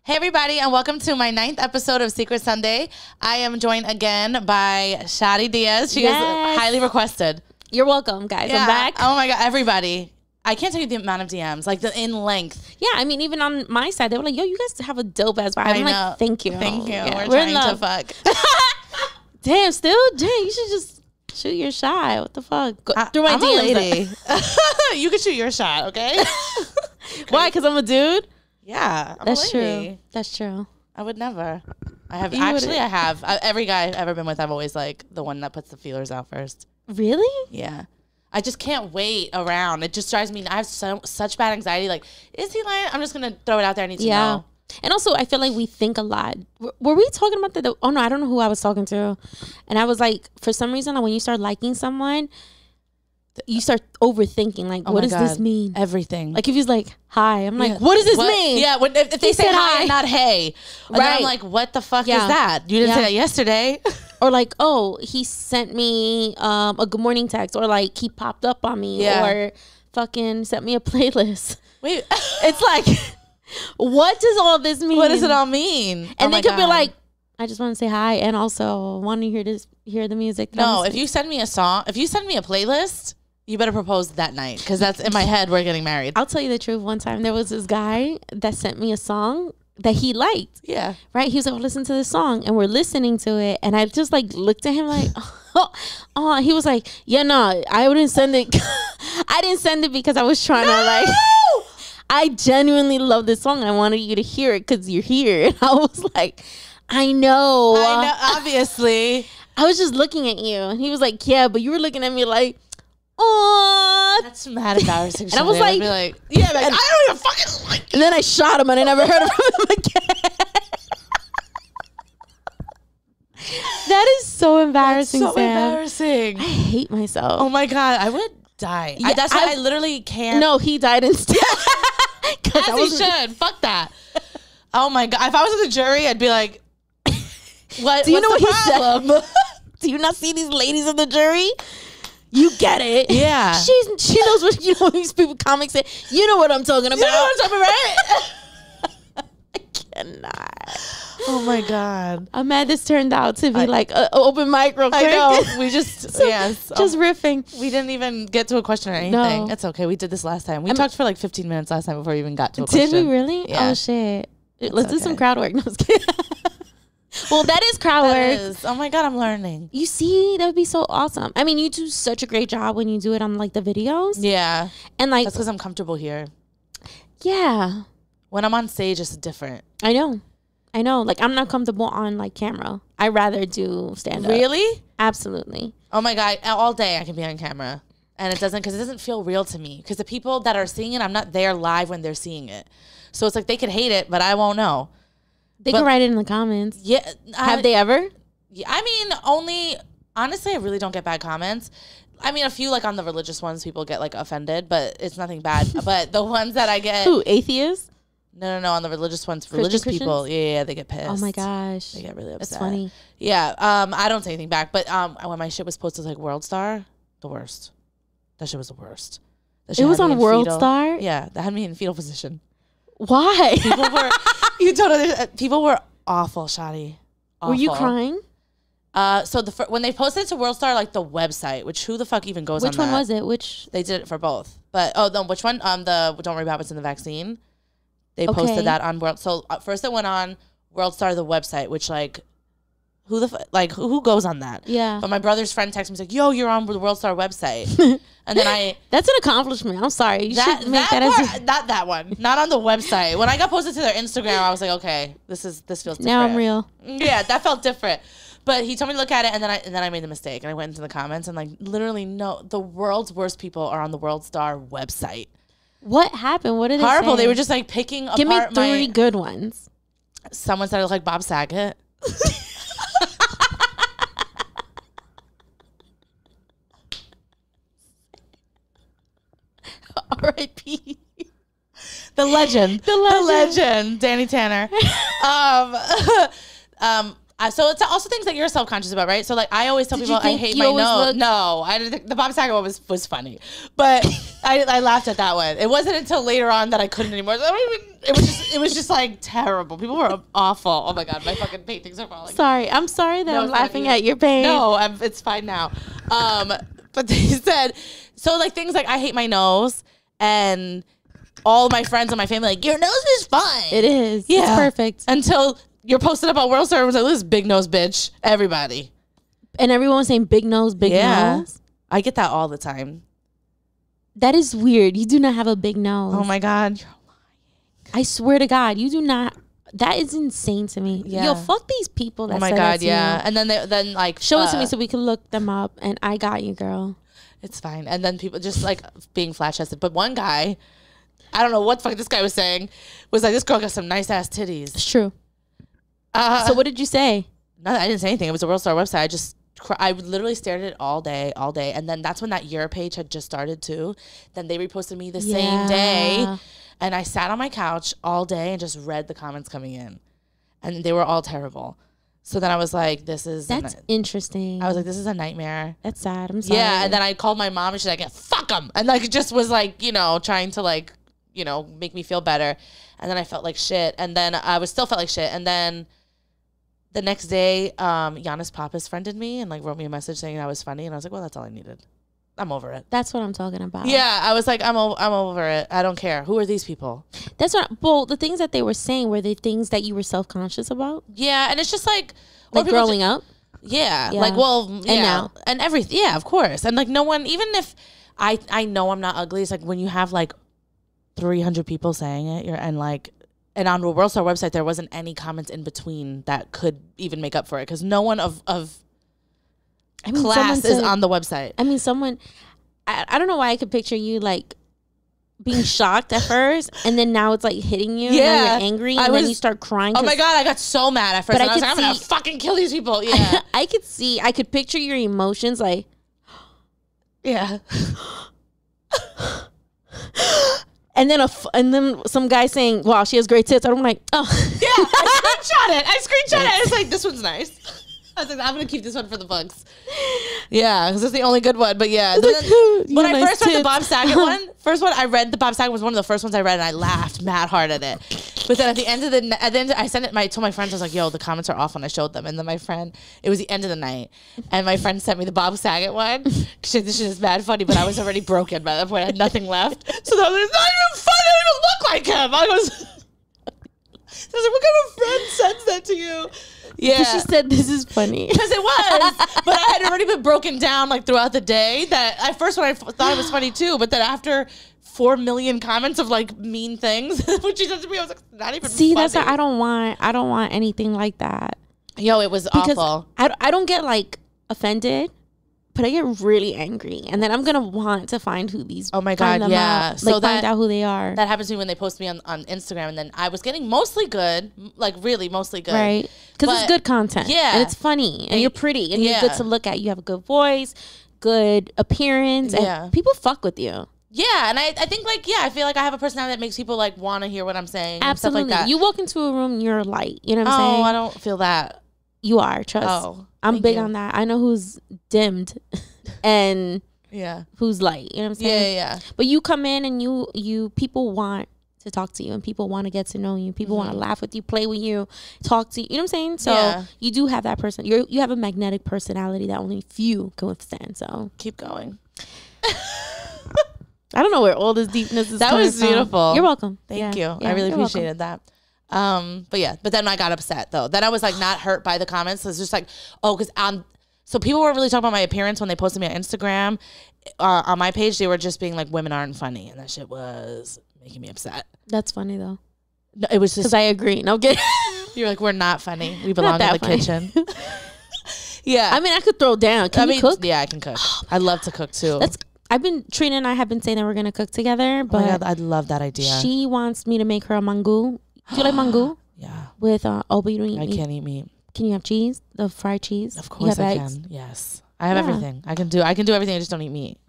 Hey everybody, and welcome to my 9th episode of Secret Sunday. I am joined again by Shari Diaz. She is highly requested. You're welcome, guys. Yeah. I'm back. Oh my God, everybody. I can't tell you the amount of DMs, like the in length. Yeah, I mean, even on my side, they were like, yo, you guys have a dope ass vibe. I'm like, thank you. Thank you. Yeah, We're trying to fuck. Damn, you should just shoot your shot. What the fuck? Through my I'm DMs. a lady. You can shoot your shot, okay? Why? Because I'm a dude? Yeah, I'm That's a lady. true. That's true. I would never. I have. Every guy I've ever been with, I've always like the one that puts the feelers out first. Really? Yeah. I just can't wait around. It just drives me. I have such bad anxiety. Like, is he lying? I'm just going to throw it out there. I need to know. And also, I feel like we think a lot. Were we talking about that? Oh, no, I don't know who I was talking to. And I was like, for some reason, when you start liking someone, you start overthinking. Like, what does this mean? Everything. Like, if he's like, hi, I'm like, what does this mean? Yeah, if they say hi and not hey. Right. Then I'm like, what the fuck is that? You didn't say that yesterday. Or like, oh, he sent me a good morning text. Or like, he popped up on me. Yeah. Or fucking sent me a playlist. Wait. It's like, what does all this mean? What does it all mean? And they could be like, I just want to say hi and also want to hear the music. No, if you send me a song, if you send me a playlist, you better propose that night, because that's in my head. We're getting married. I'll tell you the truth. One time there was this guy that sent me a song that he liked. Yeah. Right? He was like, oh, listen to this song. And we're listening to it. And I just like looked at him like, oh. He was like, yeah, no, I wouldn't send it. I didn't send it because I was trying to like, I genuinely love this song. I wanted you to hear it because you're here. And I was like, I know, obviously. I was just looking at you. And he was like, yeah, but you were looking at me like, oh, that's mad embarrassing. And I was like, yeah, like, I don't even fucking like you. And then I shot him and I never heard of him again. That is so embarrassing. That's so Sam. Embarrassing. I hate myself. Oh my God, I would die. Yeah, that's why I literally can't. No, he died instead. As he should. Fuck that. Oh my God, if I was in the jury, I'd be like, what? Do you know what problem? he said? Do you not see these ladies in the jury? You get it. Yeah. She knows what, you know, these people comics say. You know what I'm talking about. You know what I'm talking about. I cannot. Oh my God. I'm mad this turned out to be like an open mic real quick. I know. We just, just riffing. We didn't even get to a question or anything. No. It's okay. We did this last time. We talked for like 15 minutes last time before we even got to a question. Did we really? Yeah. Oh shit. Let's do some crowd work. No, I was kidding. Well, that is crowd work. Oh my God, I'm learning. You see, that would be so awesome. I mean, you do such a great job when you do it on like the videos. Yeah. And like, that's because I'm comfortable here. Yeah. When I'm on stage, it's different. I know. Like, I'm not comfortable on like camera. I rather do stand up. Really? Absolutely. Oh my God, all day I can be on camera. And it doesn't feel real to me. Because the people that are seeing it, I'm not there live when they're seeing it. So it's like they could hate it, but I won't know. They can write it in the comments. Yeah. Have they ever? Yeah, I mean, honestly, I really don't get bad comments. I mean, a few like on the religious ones, people get like offended, but it's nothing bad. But the ones that I get. Who, atheists? No, on the religious ones, religious people. Yeah, they get pissed. Oh my gosh. They get really upset. That's funny. Yeah, I don't say anything back, but when my shit was posted like World Star, the worst. That shit was the worst. It was on World Star? Yeah, that had me in fetal position. Why? People were, you don't understand. People were awful, Shadi. Awful. Were you crying? So when they posted it to World Star, like the website, which who the fuck even goes on that? Which one was it? Which they did it for both, but which one? The don't worry about what's in the vaccine. They posted that on World. So first it went on World Star, the website, which like who goes on that? Yeah. But my brother's friend texted me like, "Yo, you're on the World Star website," and then that's an accomplishment. I'm sorry. You should make not that one, not on the website. When I got posted to their Instagram, I was like, okay, this feels different. Now I'm real. Yeah, that felt different. But he told me to look at it, and then I made the mistake, and I went into the comments, and like literally, no, the world's worst people are on the World Star website. What happened? What did they Horrible. say? They were just like picking apart. Give me three good ones. Someone said I look like Bob Saget. R.I.P. The legend, Danny Tanner. So it's also things that you're self-conscious about, right? So like I always tell people I hate my nose. No, the Bob Saget one was funny, but I laughed at that one. It wasn't until later on that I couldn't anymore. So I don't even It was just like terrible. People were awful. Oh my God, my fucking paintings are falling. Sorry, I'm sorry that I'm laughing at your pain. No, it's fine now. But they said, so like things like I hate my nose, and all my friends and my family like, your nose is fine. It is. Yeah. It's perfect. Until you're posted up on World Star, was like, this big nose bitch. Everybody. And everyone's saying big nose, big nose. I get that all the time. That is weird. You do not have a big nose. Oh my God. You're lying. I swear to God, you do not. That is insane to me. Yeah. Yo, fuck these people that oh my said God, that to yeah. you. And then like show it to me so we can look them up. And I got you, girl. It's fine. And then people just like being flash tested. But one guy, I don't know what the fuck this guy was saying, was like, this girl got some nice ass titties. It's true. So what did you say? No, I didn't say anything. It was a World Star website. I literally stared at it all day. And then that's when that Your page had just started too. Then they reposted me the same day. And I sat on my couch all day and just read the comments coming in. And they were all terrible. So then I was like, that's interesting. I was like, this is a nightmare. That's sad. I'm sorry. Yeah. And then I called my mom and she's like, yeah, fuck them. And like, it just was like, trying to like, make me feel better. And then I felt like shit. And then I still felt like shit. And then the next day, Giannis Pappas friended me and like wrote me a message saying I was funny. And I was like, well, that's all I needed. I'm over it. That's what I'm talking about. Yeah, I was like, I'm over it. I don't care. Who are these people? That's what. Well, the things that they were saying were the things that you were self-conscious about. Yeah, and it's just like growing up. Yeah, like and now and everything. Yeah, of course. And like no one, even if I know I'm not ugly, it's like when you have like 300 people saying it, and on the World Star website there wasn't any comments in between that could even make up for it because no one of class is on the website. I mean, I don't know why I could picture you like being shocked at first, and then now it's like hitting you. Yeah, and you're angry, and then you start crying. Oh my God, I got so mad at first. But I was like, I'm gonna fucking kill these people. Yeah, I could picture your emotions, like, yeah. And then some guy saying, "Wow, she has great tits." I'm like, oh yeah. I screenshot it. It's like, this one's nice. I was like, I'm gonna keep this one for the books. Yeah, because it's the only good one. But yeah, when I first read the Bob Saget one, I read the Bob Saget was one of the first ones I read, and I laughed mad hard at it. But then at the end of I sent it. Told my friends, I was like, "Yo, the comments are off," when I showed them. And then it was the end of the night, and my friend sent me the Bob Saget one. Shit, this shit is mad funny, but I was already broken by that point. I had nothing left. So that was not even funny. I don't even look like him. I was like, what kind of friend sends that to you? Yeah, she said this is funny because it was, but I had already been broken down like throughout the day. That at first when I thought it was funny too, but then after 4 million comments of like mean things, when she said to me, I was like, not even. See, funny. That's why I don't want anything like that. Yo, it was awful. I don't get like offended, but I get really angry, and then I'm gonna want to find who these. Oh my God, yeah. So find out who they are. That happens to me when they post me on Instagram, and then I was getting mostly good, like really mostly good, right? Because it's good content, yeah, and it's funny, and you're pretty, and you're good to look at. You have a good voice, good appearance, and people fuck with you. Yeah, and I think like I feel like I have a personality that makes people like want to hear what I'm saying. Absolutely, and stuff like that. You walk into a room, you're light. You know what I'm saying? Oh, I don't feel that. You are. Trust. Oh, I'm big on that. I know who's dimmed. And who's light, you know what I'm saying? Yeah. But you come in and you people want to talk to you, and people want to get to know you. People want to laugh with you, play with you, talk to you. You know what I'm saying? So you do have that person. You have a magnetic personality that only few can withstand. So keep going. I don't know where all this deepness is. That was beautiful. From. You're welcome. Thank you. I really appreciated that. But then I got upset though. Then I was like not hurt by the comments. It's just like, because so people weren't really talking about my appearance when they posted me on Instagram. On my page, they were just being like, women aren't funny. And that shit was making me upset. That's funny, though. No, it was just... Because I agree. No, get You're like, we're not funny. We belong in the kitchen. Yeah. I mean, I could throw down. Can you cook? Yeah, I can cook. I love to cook, too. Trina and I have been saying that we're going to cook together. But oh my God, I love that idea. She wants me to make her a mango. Do you like mango? Yeah. With, but you don't eat meat. I can't eat meat. Can you have cheese? The fried cheese? Of course I can. Yes. I have everything. I can do everything. I just don't eat meat.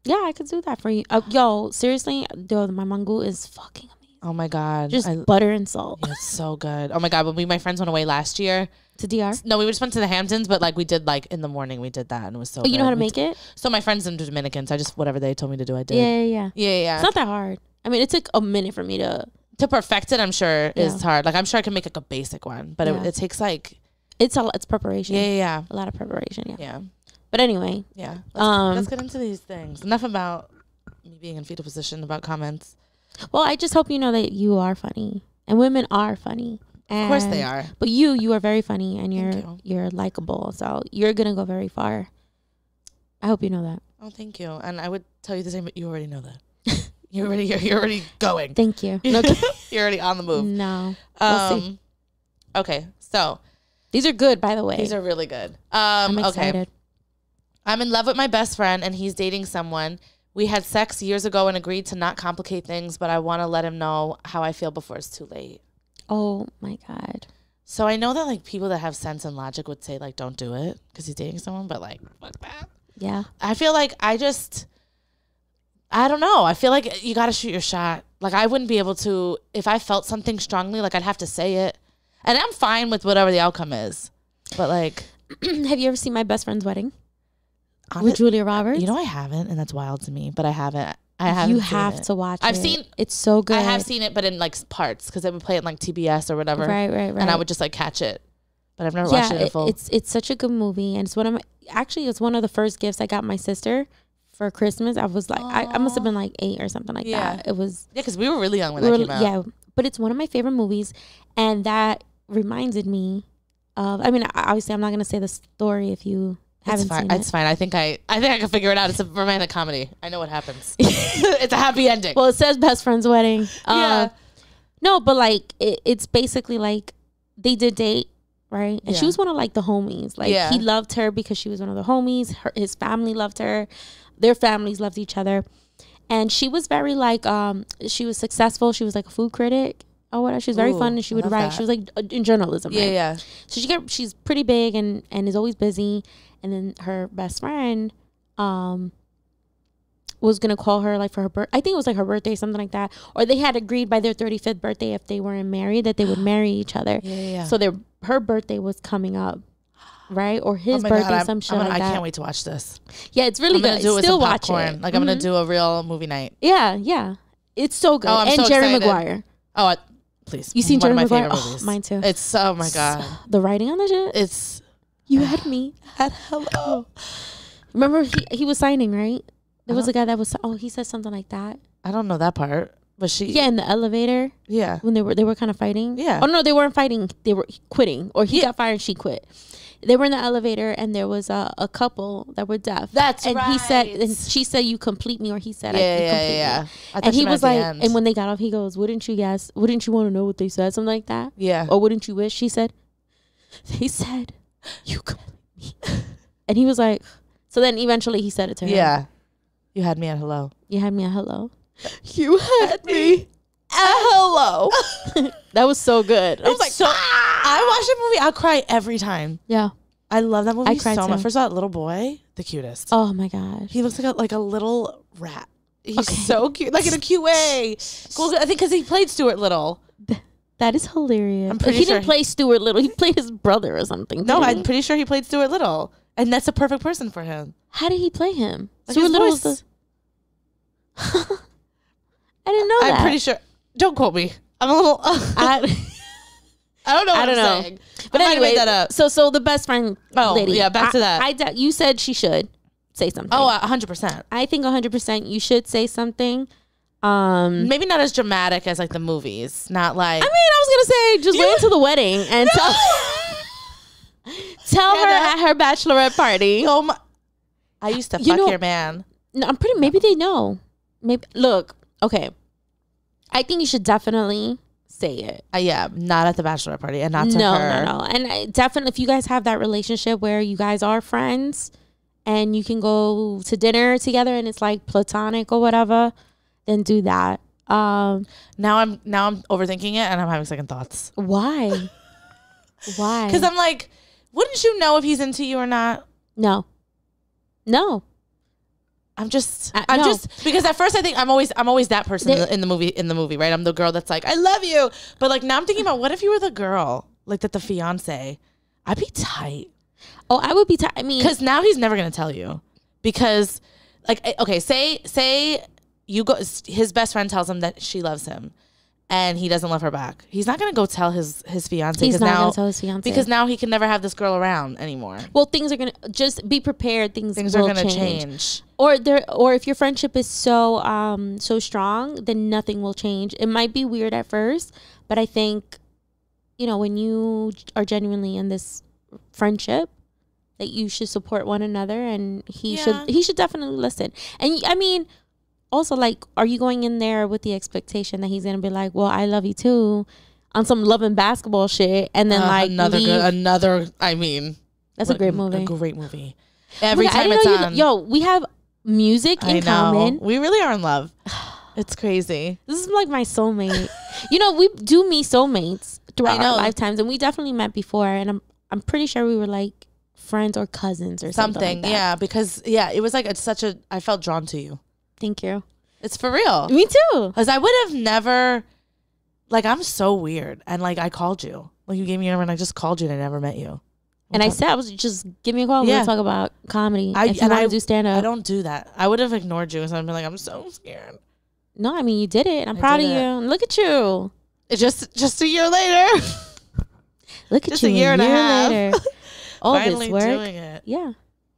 Yeah, I could do that for you. Yo, seriously, my mango is fucking amazing. Oh my God. Just butter and salt. Yeah, it's so good. Oh my God. When my friends went away last year. To DR? No, we just went to the Hamptons, but like we did like in the morning we did that and it was so good. You know how to make it? So my friends in Dominicans, I just, whatever they told me to do, I did. Yeah. It's not that hard. I mean, it took a minute for me to to perfect it, I'm sure is hard. Like I'm sure I can make like a basic one, but it takes like it's preparation. Yeah. A lot of preparation. Yeah. But anyway, let's get into these things. Enough about me being in fetal position about comments. Well, I just hope you know that you are funny, and women are funny. And, of course they are. But you are very funny, and you're likable. So you're gonna go very far. I hope you know that. Oh, thank you. And I would tell you the same, but you already know that. you're already going. Thank you. You're already on the move. No. We'll see. Okay, so these are good, by the way. These are really good. I'm excited. Okay. I'm in love with my best friend, and he's dating someone. We had sex years ago and agreed to not complicate things, but I want to let him know how I feel before it's too late. Oh my God. So I know that like people that have sense and logic would say like don't do it because he's dating someone, but like fuck that. Yeah. I feel like I don't know. I feel like you got to shoot your shot. Like I wouldn't be able to, if I felt something strongly, like I'd have to say it. And I'm fine with whatever the outcome is. But like. Have you ever seen My Best Friend's Wedding? With Julia Roberts? You know I haven't, and that's wild to me, but I haven't. You have to watch it. I've seen it's so good. I have seen it, but in like parts because they would play it in like TBS or whatever. Right. And I would just like catch it, but I've never watched it in full. It's such a good movie, and it's one of the first gifts I got my sister for Christmas. I was like, I must have been like 8 or something like that. It was because we were really young when that came out. Yeah, but it's one of my favorite movies, and that reminded me of. I mean, obviously, I'm not gonna say the story if you. Haven't seen it. It's fine. I think I can figure it out. It's a romantic comedy. I know what happens. It's a happy ending. Well, it says Best Friend's Wedding. Yeah. No, but like it's basically like they did date, right? And she was one of like the homies. Like he loved her because she was one of the homies. His family loved her. Their families loved each other. And she was very like she was successful. She was like a food critic. Oh, whatever. She was very fun, and she would write. That. She was like in journalism. Yeah, right? Yeah. So she's pretty big and is always busy. And then her best friend, was gonna call her like for her birth. I think it was like her birthday, something like that. Or they had agreed by their 35th birthday, if they weren't married, that they would marry each other. Yeah. So her birthday was coming up, right? Or his birthday, God, some shit like that. I can't wait to watch this. Yeah, it's really good. Do it Still with some watch popcorn. it. Like I'm gonna do a real movie night. Yeah. It's so good. I'm and so Jerry excited. Maguire. Oh, please. You seen One Jerry of my Maguire? favorite movies. Mine too. It's oh my God. The writing on the shit. It's. You had me at hello. Remember he was signing, right? There was a guy that was. Oh, he said something like that. I don't know that part, but she. Yeah, in the elevator. Yeah. When they were kind of fighting. Yeah. Oh no, they weren't fighting. They were quitting, or he got fired and she quit. They were in the elevator and there was a couple that were deaf. That's and right. He said, and she said, "You complete me," or he said, Yeah. And he was like, and when they got off, he goes, Wouldn't you want to know what they said?" Something like that. Yeah. Or wouldn't you wish? She said, "They said you complete me," and he was like. So then eventually he said it to her. Yeah. You had me at hello. You had me at hello. You had me at hello. That was so good. I was like, I watch that movie. I'll cry every time. Yeah. I love that movie so much. Too. First of all, that little boy, the cutest. Oh my gosh. He looks like a little rat. He's so cute. Like in a cute way. Cool. I think because he played Stuart Little. That is hilarious. I'm pretty sure. He didn't play Stuart Little. He played his brother or something. No, I'm pretty sure he played Stuart Little. And that's a perfect person for him. How did he play him? Like Stuart Little was the... I didn't know that. I'm pretty sure. Don't quote me. I'm a little... I don't know what I'm saying. But anyway, so the best friend lady. Yeah, back to that. You said she should say something. Oh, 100%. I think 100% you should say something. Maybe not as dramatic as like the movies. Not like... I mean, I was going to say, just wait until the wedding and tell her at her bachelorette party. Oh my! I used to fuck your man. No, maybe they know. Maybe look. Okay, I think you should definitely say it. Yeah, not at the bachelorette party, and not to her. No. And definitely, if you guys have that relationship where you guys are friends and you can go to dinner together and it's like platonic or whatever, then do that. Now I'm overthinking it and I'm having second thoughts. Why? Why? Because I'm like. Wouldn't you know if he's into you or not? No. I'm just because at first I think I'm always that person in the movie, right? I'm the girl that's like, I love you. But like now I'm thinking about what if you were the girl, like that the fiance, I'd be tight. Oh, I would be tight. I mean, because now he's never going to tell you because like, okay, say you go, his best friend tells him that she loves him and he doesn't love her back. He's not gonna go tell his fiance. He's not gonna tell his fiance because now he can never have this girl around anymore. Well, things are gonna just be prepared. Things are will gonna change. Or if your friendship is so so strong, then nothing will change. It might be weird at first, but I think, you know, when you are genuinely in this friendship, that you should support one another, and he should definitely listen. And I mean, also, like, are you going in there with the expectation that he's gonna be like, well, I love you too, on some love and basketball shit, and then like I mean, that's a great movie. A great movie. Every time it's on. We have music in common. We really are in love. It's crazy. This is like my soulmate. You know, we do meet soulmates throughout our lifetimes, and we definitely met before, and I'm pretty sure we were like friends or cousins or something like that. Yeah, because it was like I felt drawn to you. Thank you. It's for real. Me too. Because I would have never, like, I'm so weird, and like I called you, like you gave me your number, and I just called you, and I never met you. And I said, I was just give me a call. We'll talk about comedy. If you want to do stand up. I don't do that. I would have ignored you, and I'd be like, I'm so scared. No, I mean, you did it. I'm proud of you. Look at you. It's just a year later. Look at you. A year and a half later. All Finally this work. Doing it. Yeah.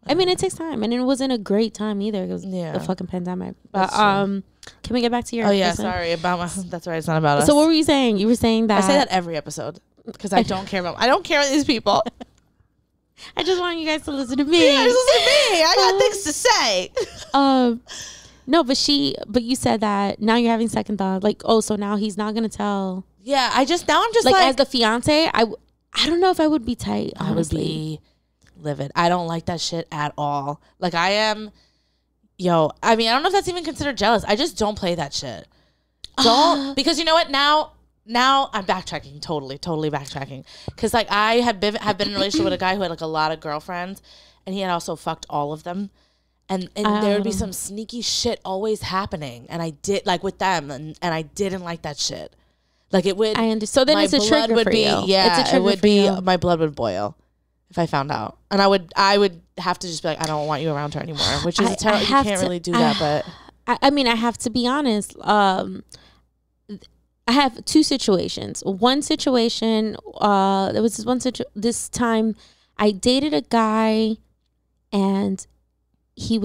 I mean, it takes time, and it wasn't a great time either. It was the fucking pandemic. But can we get back to your? Oh yeah, sorry about my. That's right. It's not about us. So what were you saying? You were saying that I say that every episode because I don't care about. I don't care about these people. I just want you guys to listen to me. Yeah, listen to me. I got things to say. No, but you said that now you're having second thought. Like, oh, so now he's not gonna tell. Yeah, I'm just like as the fiance, I don't know if I would be tight. Honestly. I would be livid. I don't like that shit at all. Like I am, I mean, I don't know if that's even considered jealous. I just don't play that shit. Don't because you know what now I'm backtracking totally backtracking because like I have been in a relationship with a guy who had like a lot of girlfriends, and he had also fucked all of them. And there would be some sneaky shit always happening, and I did like with them, and I didn't like that shit. Like it would. I understand. So then it's a trigger for you. Yeah, it's a trigger it would for be. you. My blood would boil if I found out, and I would have to just be like, I don't want you around her anymore, which is terrible. You can't really do that, but I mean, I have to be honest. I have two situations. One situation, there was this time I dated a guy, and he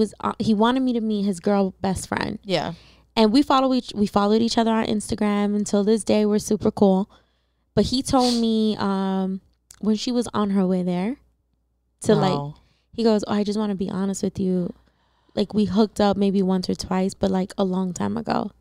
wanted me to meet his girl best friend. Yeah. And we followed each other on Instagram. Until this day, we're super cool. But he told me when she was on her way there like, he goes, oh, I just want to be honest with you. Like, we hooked up maybe once or twice, but like a long time ago.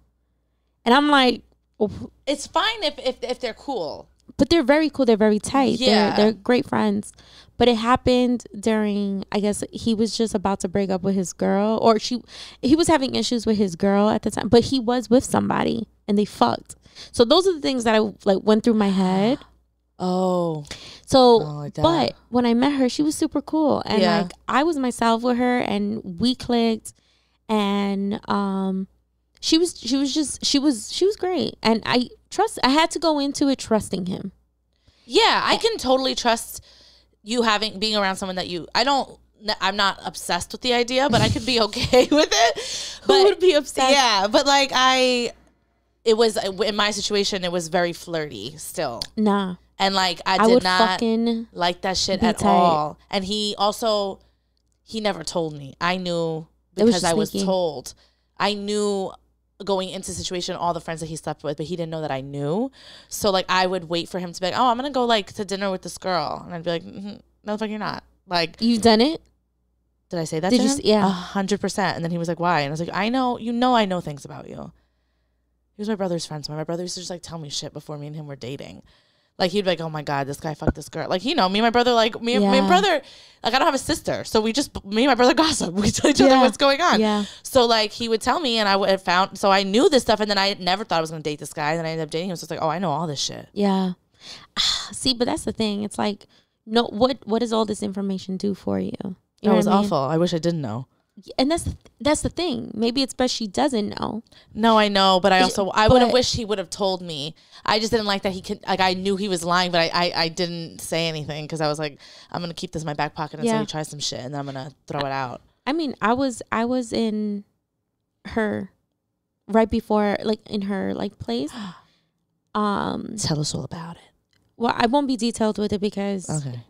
And I'm like, oh. It's fine if they're cool. But they're very cool. They're very tight. Yeah. They're great friends. But it happened during, I guess he was just about to break up with his girl, or he was having issues with his girl at the time, but he was with somebody and they fucked. So those are the things that I like went through my head. Oh. So, like that. But when I met her, she was super cool. And like, I was myself with her, and we clicked, and she was great. And I had to go into it trusting him. Yeah, I can totally trust you being around someone that I'm not obsessed with the idea, but I could be okay with it. Who would be obsessed? Yeah, but like it was in my situation, it was very flirty still. Nah. And like I did not like that shit at all. And he never told me. I knew because I was told. I knew going into the situation all the friends that he slept with, but he didn't know that I knew. So like I would wait for him to be like, oh, I'm gonna go like to dinner with this girl, and I'd be like, no the fuck you're not. Like, you've done it? Did I say that? Did to you? him? Yeah, 100%. And then he was like, why? And I was like, I know I know things about you. He was my brother's friend, so my brother used to just like tell me shit before me and him were dating. Like he'd be like, oh my God, this guy fucked this girl. Like, me and my brother, like me and my brother, like I don't have a sister. So me and my brother gossip. We tell each other what's going on. Yeah. So like he would tell me, and I would have found, so I knew this stuff, and then I never thought I was going to date this guy. And then I ended up dating him. So it's like, oh, I know all this shit. Yeah. See, but that's the thing. It's like, no, what does all this information do for you? It was awful. I wish I didn't know. And that's the thing. Maybe it's best she doesn't know. No, I know, but I would have wished he would have told me. I just didn't like that he could. Like I knew he was lying, but I didn't say anything because I was like, I'm gonna keep this in my back pocket until he tries some shit, and then I'm gonna throw it out. I mean, I was in her right before, like in her like place. Tell us all about it. Well, I won't be detailed with it because Okay.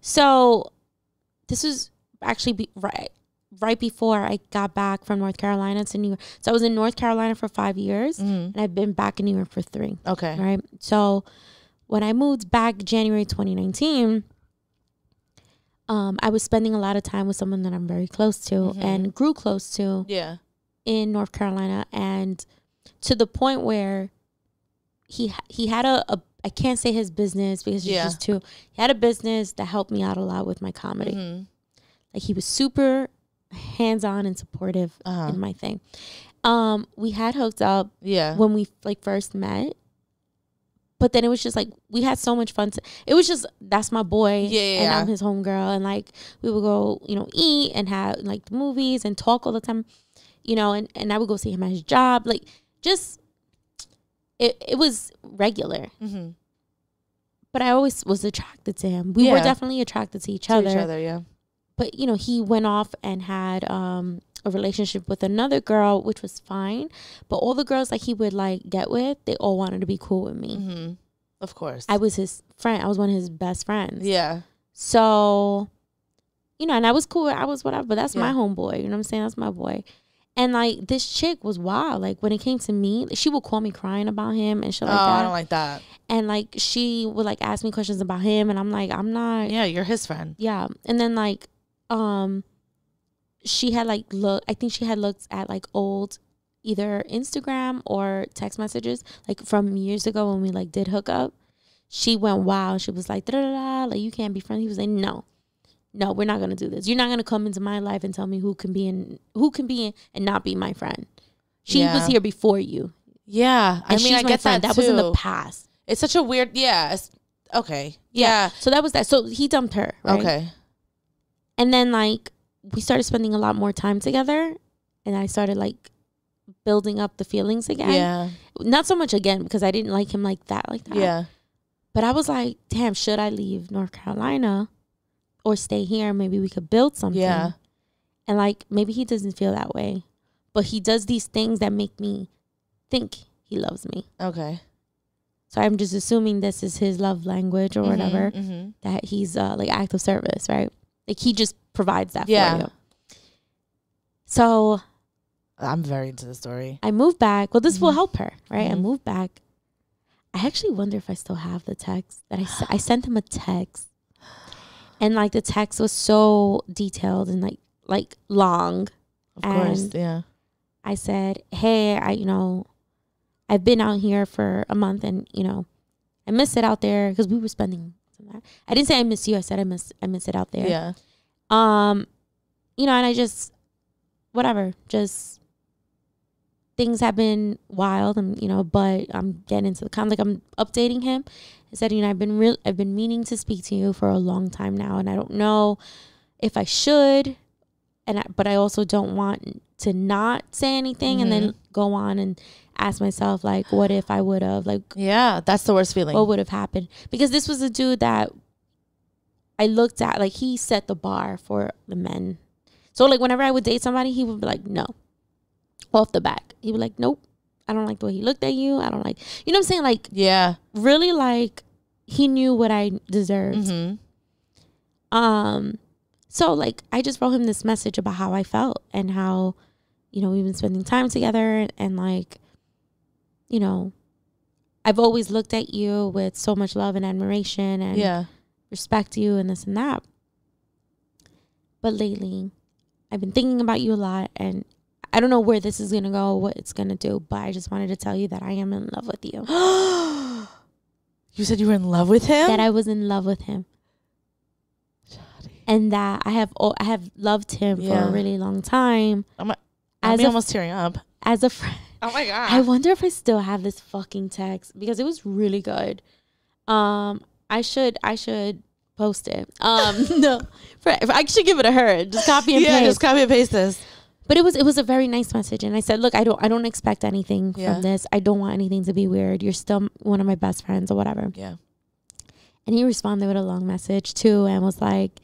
So this was actually right before I got back from North Carolina to New York. So I was in North Carolina for 5 years, and I've been back in New York for 3. Okay. Right. So when I moved back January 2019, I was spending a lot of time with someone that I'm very close to and grew close to. Yeah. In North Carolina, and to the point where he had a I can't say his business because it's just too. He had a business that helped me out a lot with my comedy. Like he was super hands-on and supportive in my thing. We had hooked up when we like first met, but then it was just like we had so much fun. It was just that's my boy, and I'm his homegirl, and like we would go, eat and have like the movies and talk all the time, and I would go see him at his job, like just. It was regular. But I always was attracted to him. We were definitely attracted to each other. Yeah. But, he went off and had a relationship with another girl, which was fine. But all the girls that he would, like, get with, they all wanted to be cool with me. Of course. I was his friend. I was one of his best friends. Yeah. So, and I was cool. I was whatever. But that's my homeboy. You know what I'm saying? That's my boy. And, like, this chick was wild. Like, when it came to me, she would call me crying about him and shit like that. Oh, I don't like that. And, like, she would, like, ask me questions about him. And I'm like, I'm not. Yeah, you're his friend. Yeah. And then, like, she had, like, I think she had looked at, like, old either Instagram or text messages, like, from years ago when we, like, did hook up. She went wild. She was like, da-da-da-da, like, you can't be friends. He was like, no, we're not going to do this. You're not going to come into my life and tell me who can be and not be my friend. She was here before you. Yeah. I mean, I get that. That was in the past. It's such a weird, okay. Yeah. So that was that. So he dumped her. Right? Okay. And then, like, we started spending a lot more time together, and I started, like, building up the feelings again. Yeah. Not so much again because I didn't like him like that. Yeah. But I was like, damn, should I leave North Carolina or stay here? Maybe we could build something. Yeah. And, like, maybe he doesn't feel that way, but he does these things that make me think he loves me. Okay. So I'm just assuming this is his love language or whatever, that he's like act of service, right? Like he just provides that for you. So I'm very into the story. I moved back. Well, this will help her, right? I moved back. I actually wonder if I still have the text that I sent him a text, and like the text was so detailed and like long. Of course, yeah. I said, "Hey, I've been out here for a month, and I miss it out there because we were spending. I didn't say I miss you. I said I miss it out there. Yeah. And I just whatever. Just things have been wild, and but I'm getting into the like I'm updating him. I said, I've been meaning to speak to you for a long time now, and I don't know if I should, but I also don't want to not say anything and then go on and ask myself, like, what if I would have, like, yeah, that's the worst feeling. What would have happened? Because this was a dude that I looked at, like, he set the bar for the men. So, like, whenever I would date somebody, he would be like, no, off the back. He would be like, nope, I don't like the way he looked at you. I don't like, you know what I'm saying? Like, yeah, really, like, he knew what I deserved. So, like, I just wrote him this message about how I felt and how, we've been spending time together, and like, I've always looked at you with so much love and admiration and respect you and this and that. But lately, I've been thinking about you a lot, and I don't know where this is going to go, what it's going to do, but I just wanted to tell you that I am in love with you. You said you were in love with him? That I was in love with him. And that I have loved him for a really long time. I'm almost tearing up. As a friend. Oh my God. I wonder if I still have this fucking text because it was really good. I should post it. No, I should give it to her. Just copy and paste. Yeah, just copy and paste this. But it was a very nice message, and I said, look, I don't expect anything from this. I don't want anything to be weird. You're still one of my best friends or whatever. Yeah. And he responded with a long message too, and was like,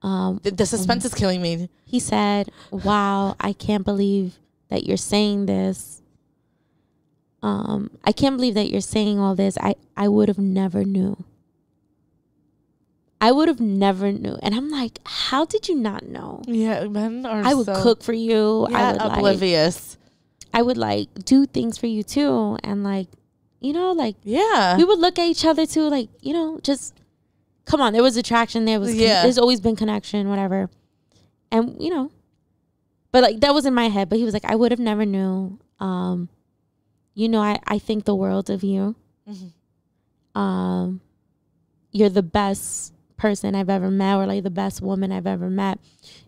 the suspense is killing me. He said, wow, I can't believe that you're saying this. I can't believe that you're saying all this. I would have never knew. I would have never knew. And I'm like, how did you not know? Yeah, men are I would cook for you. Yeah, I would oblivious. I would like do things for you too. And like, you know, like, yeah, we would look at each other too, like, you know, just come on. There was attraction. There's always been connection, whatever. And, you know, but like that was in my head. But he was like, I would have never knew. You know, I think the world of you. Mm-hmm. You're the best person I've ever met, or like the best woman I've ever met.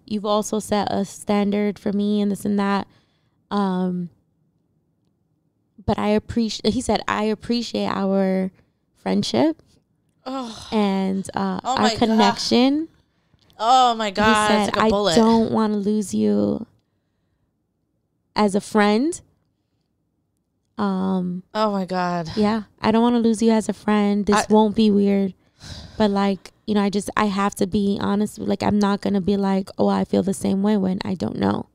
You've also set a standard for me and this and that. But he said, I appreciate our friendship and our connection. Oh my God. He said, like a bullet. I don't want to lose you as a friend. Oh my God. Yeah. I don't want to lose you as a friend. This won't be weird. But like, you know, I have to be honest. Like, I'm not going to be like, oh, I feel the same way when I don't know.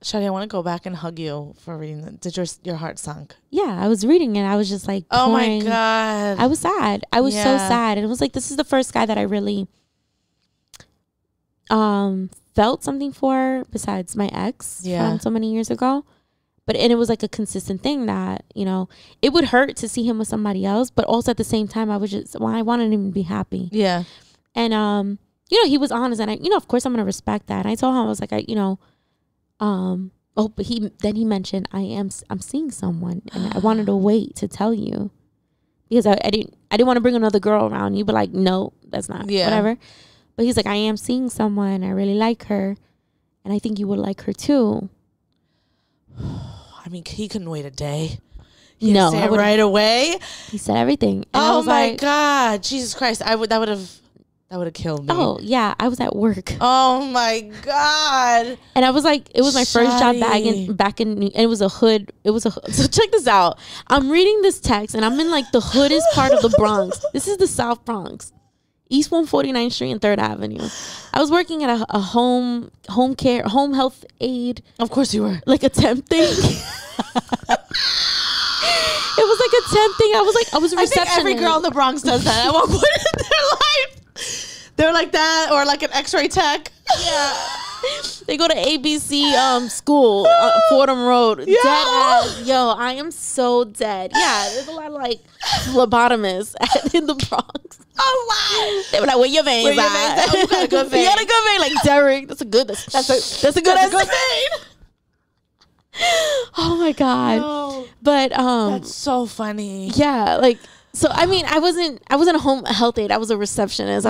Shadi, I want to go back and hug you for reading that. Did your heart sunk? Yeah, I was reading it. I was just like, oh my God. I was sad. I was so sad. And it was like, this is the first guy that I really felt something for besides my ex from so many years ago. And it was like a consistent thing that, you know, it would hurt to see him with somebody else. But also at the same time, I wanted him to be happy. Yeah. And, you know, he was honest. And, you know, of course, I'm going to respect that. And I told him, I was like, but he mentioned, I'm seeing someone. And I wanted to wait to tell you. Because I didn't want to bring another girl around you. But like, no, that's not whatever. But he's like, I am seeing someone. I really like her. And I think you would like her too. I mean, he couldn't wait a day. No, say it right away. He said everything. And oh my God, Jesus Christ! That would have killed me. Oh yeah, I was at work. Oh my God! And I was like, it was my first job back in, and it was a hood. So check this out. I'm reading this text, and I'm in like the hoodest part of the Bronx. This is the South Bronx. East 149th Street and 3rd Avenue. I was working at a home health aid. Of course you were. Like a temp thing. It was like a temp thing. I was a receptionist. I think every girl in the Bronx does that at one point in their life. They're like that, or like an X-ray tech. Yeah. They go to ABC school, Fordham Road. Yeah. Dead ass. Yo, I am so dead. Yeah, there's a lot of like phlebotomists in the Bronx. Oh wow! They were like, "Where your veins at? Oh, you got a good vein. You got a good vein, like Derek. That's a good vein. Oh my God! No. But that's so funny. Yeah, like so. I mean, I wasn't a home health aide. I was a receptionist.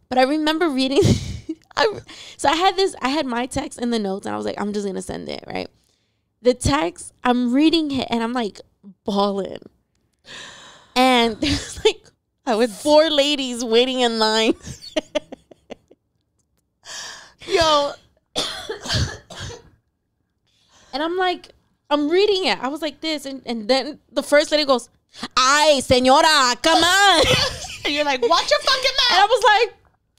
But I remember reading. So I had my text in the notes, and I was like, I'm just gonna send it, right? The text, I'm reading it, and I'm like bawling, and there's like 4 ladies waiting in line. Yo. And I'm like, I'm reading it. I was like this, and then the first lady goes, "Ay, señora, come on." And you're like, watch your fucking mouth. And I was like,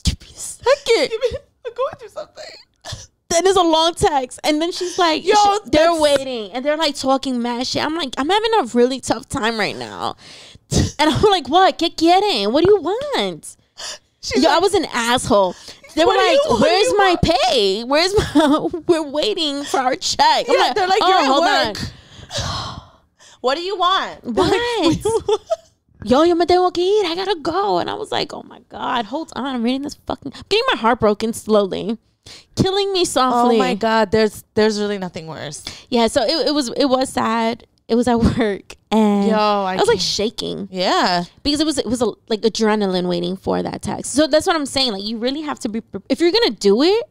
give me a second. I'm going through something. Then there's a long text. And then she's like, yo, they're waiting. And they're like talking mad shit. I'm like, I'm having a really tough time right now. And I'm like, what? ¿Qué quieren? What do you want? Yo, I was an asshole. They were like, where's my pay? We're waiting for our check. Yeah, like, they're like, you're at work. What do you want? What? Yo me tengo que ir. I gotta go. And I was like, oh my God, hold on. I'm reading this I'm getting my heart broken slowly. Killing me softly. Oh my God, there's really nothing worse. Yeah, so it was sad. It was at work, and I was like shaking. Yeah, because it was like adrenaline waiting for that text. So that's what I'm saying. Like, you really have to be, if you're gonna do it,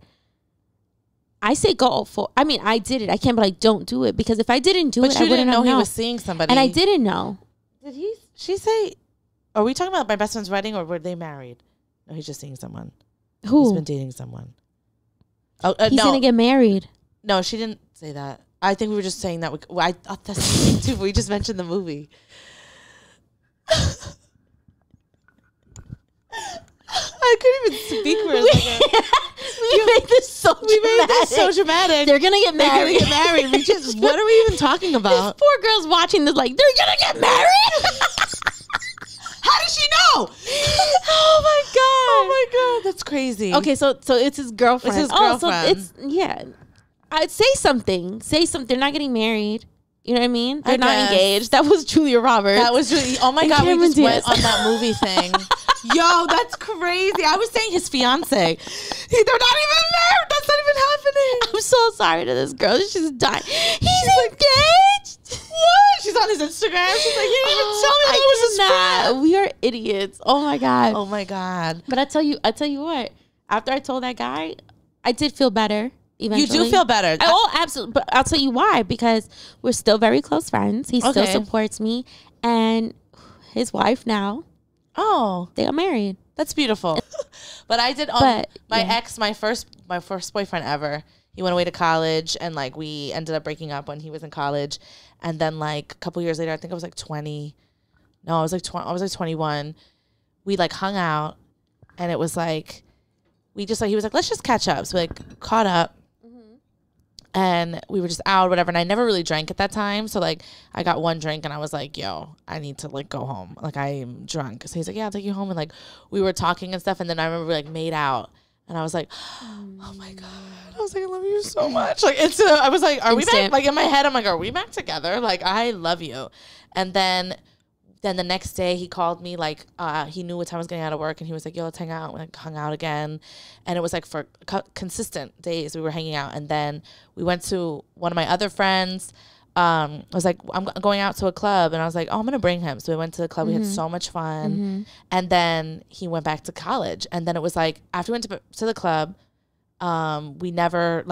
I say go for. I mean, I did it. I can't be like, don't do it, because if I didn't do it, I wouldn't know he was seeing somebody, and I didn't know. Did she say? Are we talking about my best friend's wedding, or were they married? No, he's just seeing someone. Who? He's been dating someone. Oh, he's gonna get married. No, she didn't say that. I think we were just saying that. I thought that's the thing too. We just mentioned the movie. I I couldn't even speak for a second. We made this so dramatic. They're gonna get married. They're gonna get married. What are we even talking about? These poor girls watching this like, they're gonna get married. How does she know? Oh my god. Oh my god, that's crazy. Okay, so it's his girlfriend. It's his girlfriend. So yeah. I'd say something. Say something. They're not getting married. You know what I mean? They're not engaged. That was Julia Roberts. That was Julia. Oh my god, we just went on that movie thing. Yo, that's crazy. I was saying his fiance. They're not even married. That's not even happening. I'm so sorry to this girl. She's dying. He's engaged. What? She's on his Instagram. She's like, he didn't even tell me that was his friend. We are idiots. Oh my god. Oh my god. But I tell you what. After I told that guy, I did feel better. Eventually. You do feel better. Absolutely. But I'll tell you why. Because we're still very close friends. He still supports me, and his wife now. Oh, they got married. That's beautiful. But I did. My first boyfriend ever. He went away to college, and like we ended up breaking up when he was in college, and then like a couple years later, I think I was like 20. No, I was like 21. We like hung out, and it was like we just like he was like, let's just catch up. So we like caught up. And we were just out, whatever. And I never really drank at that time. So, like, I got one drink and I was like, yo, I need to, like, go home. Like, I'm drunk. So he's like, yeah, I'll take you home. And, like, we were talking and stuff. And then I remember we, like, made out. And I was like, oh, my God. I was like, I love you so much. Like, I was like, are we back? Like, in my head, I'm like, are we back together? Like, I love you. And then the next day he called me, like, he knew what time I was getting out of work, and he was like, yo, let's hang out. We like hung out again. And it was like for consistent days we were hanging out. And then we went to one of my other friends. I was like, I'm going out to a club, and I was like, oh, I'm gonna bring him. So we went to the club. We had so much fun. And then he went back to college. And then it was like after we went to the club, he never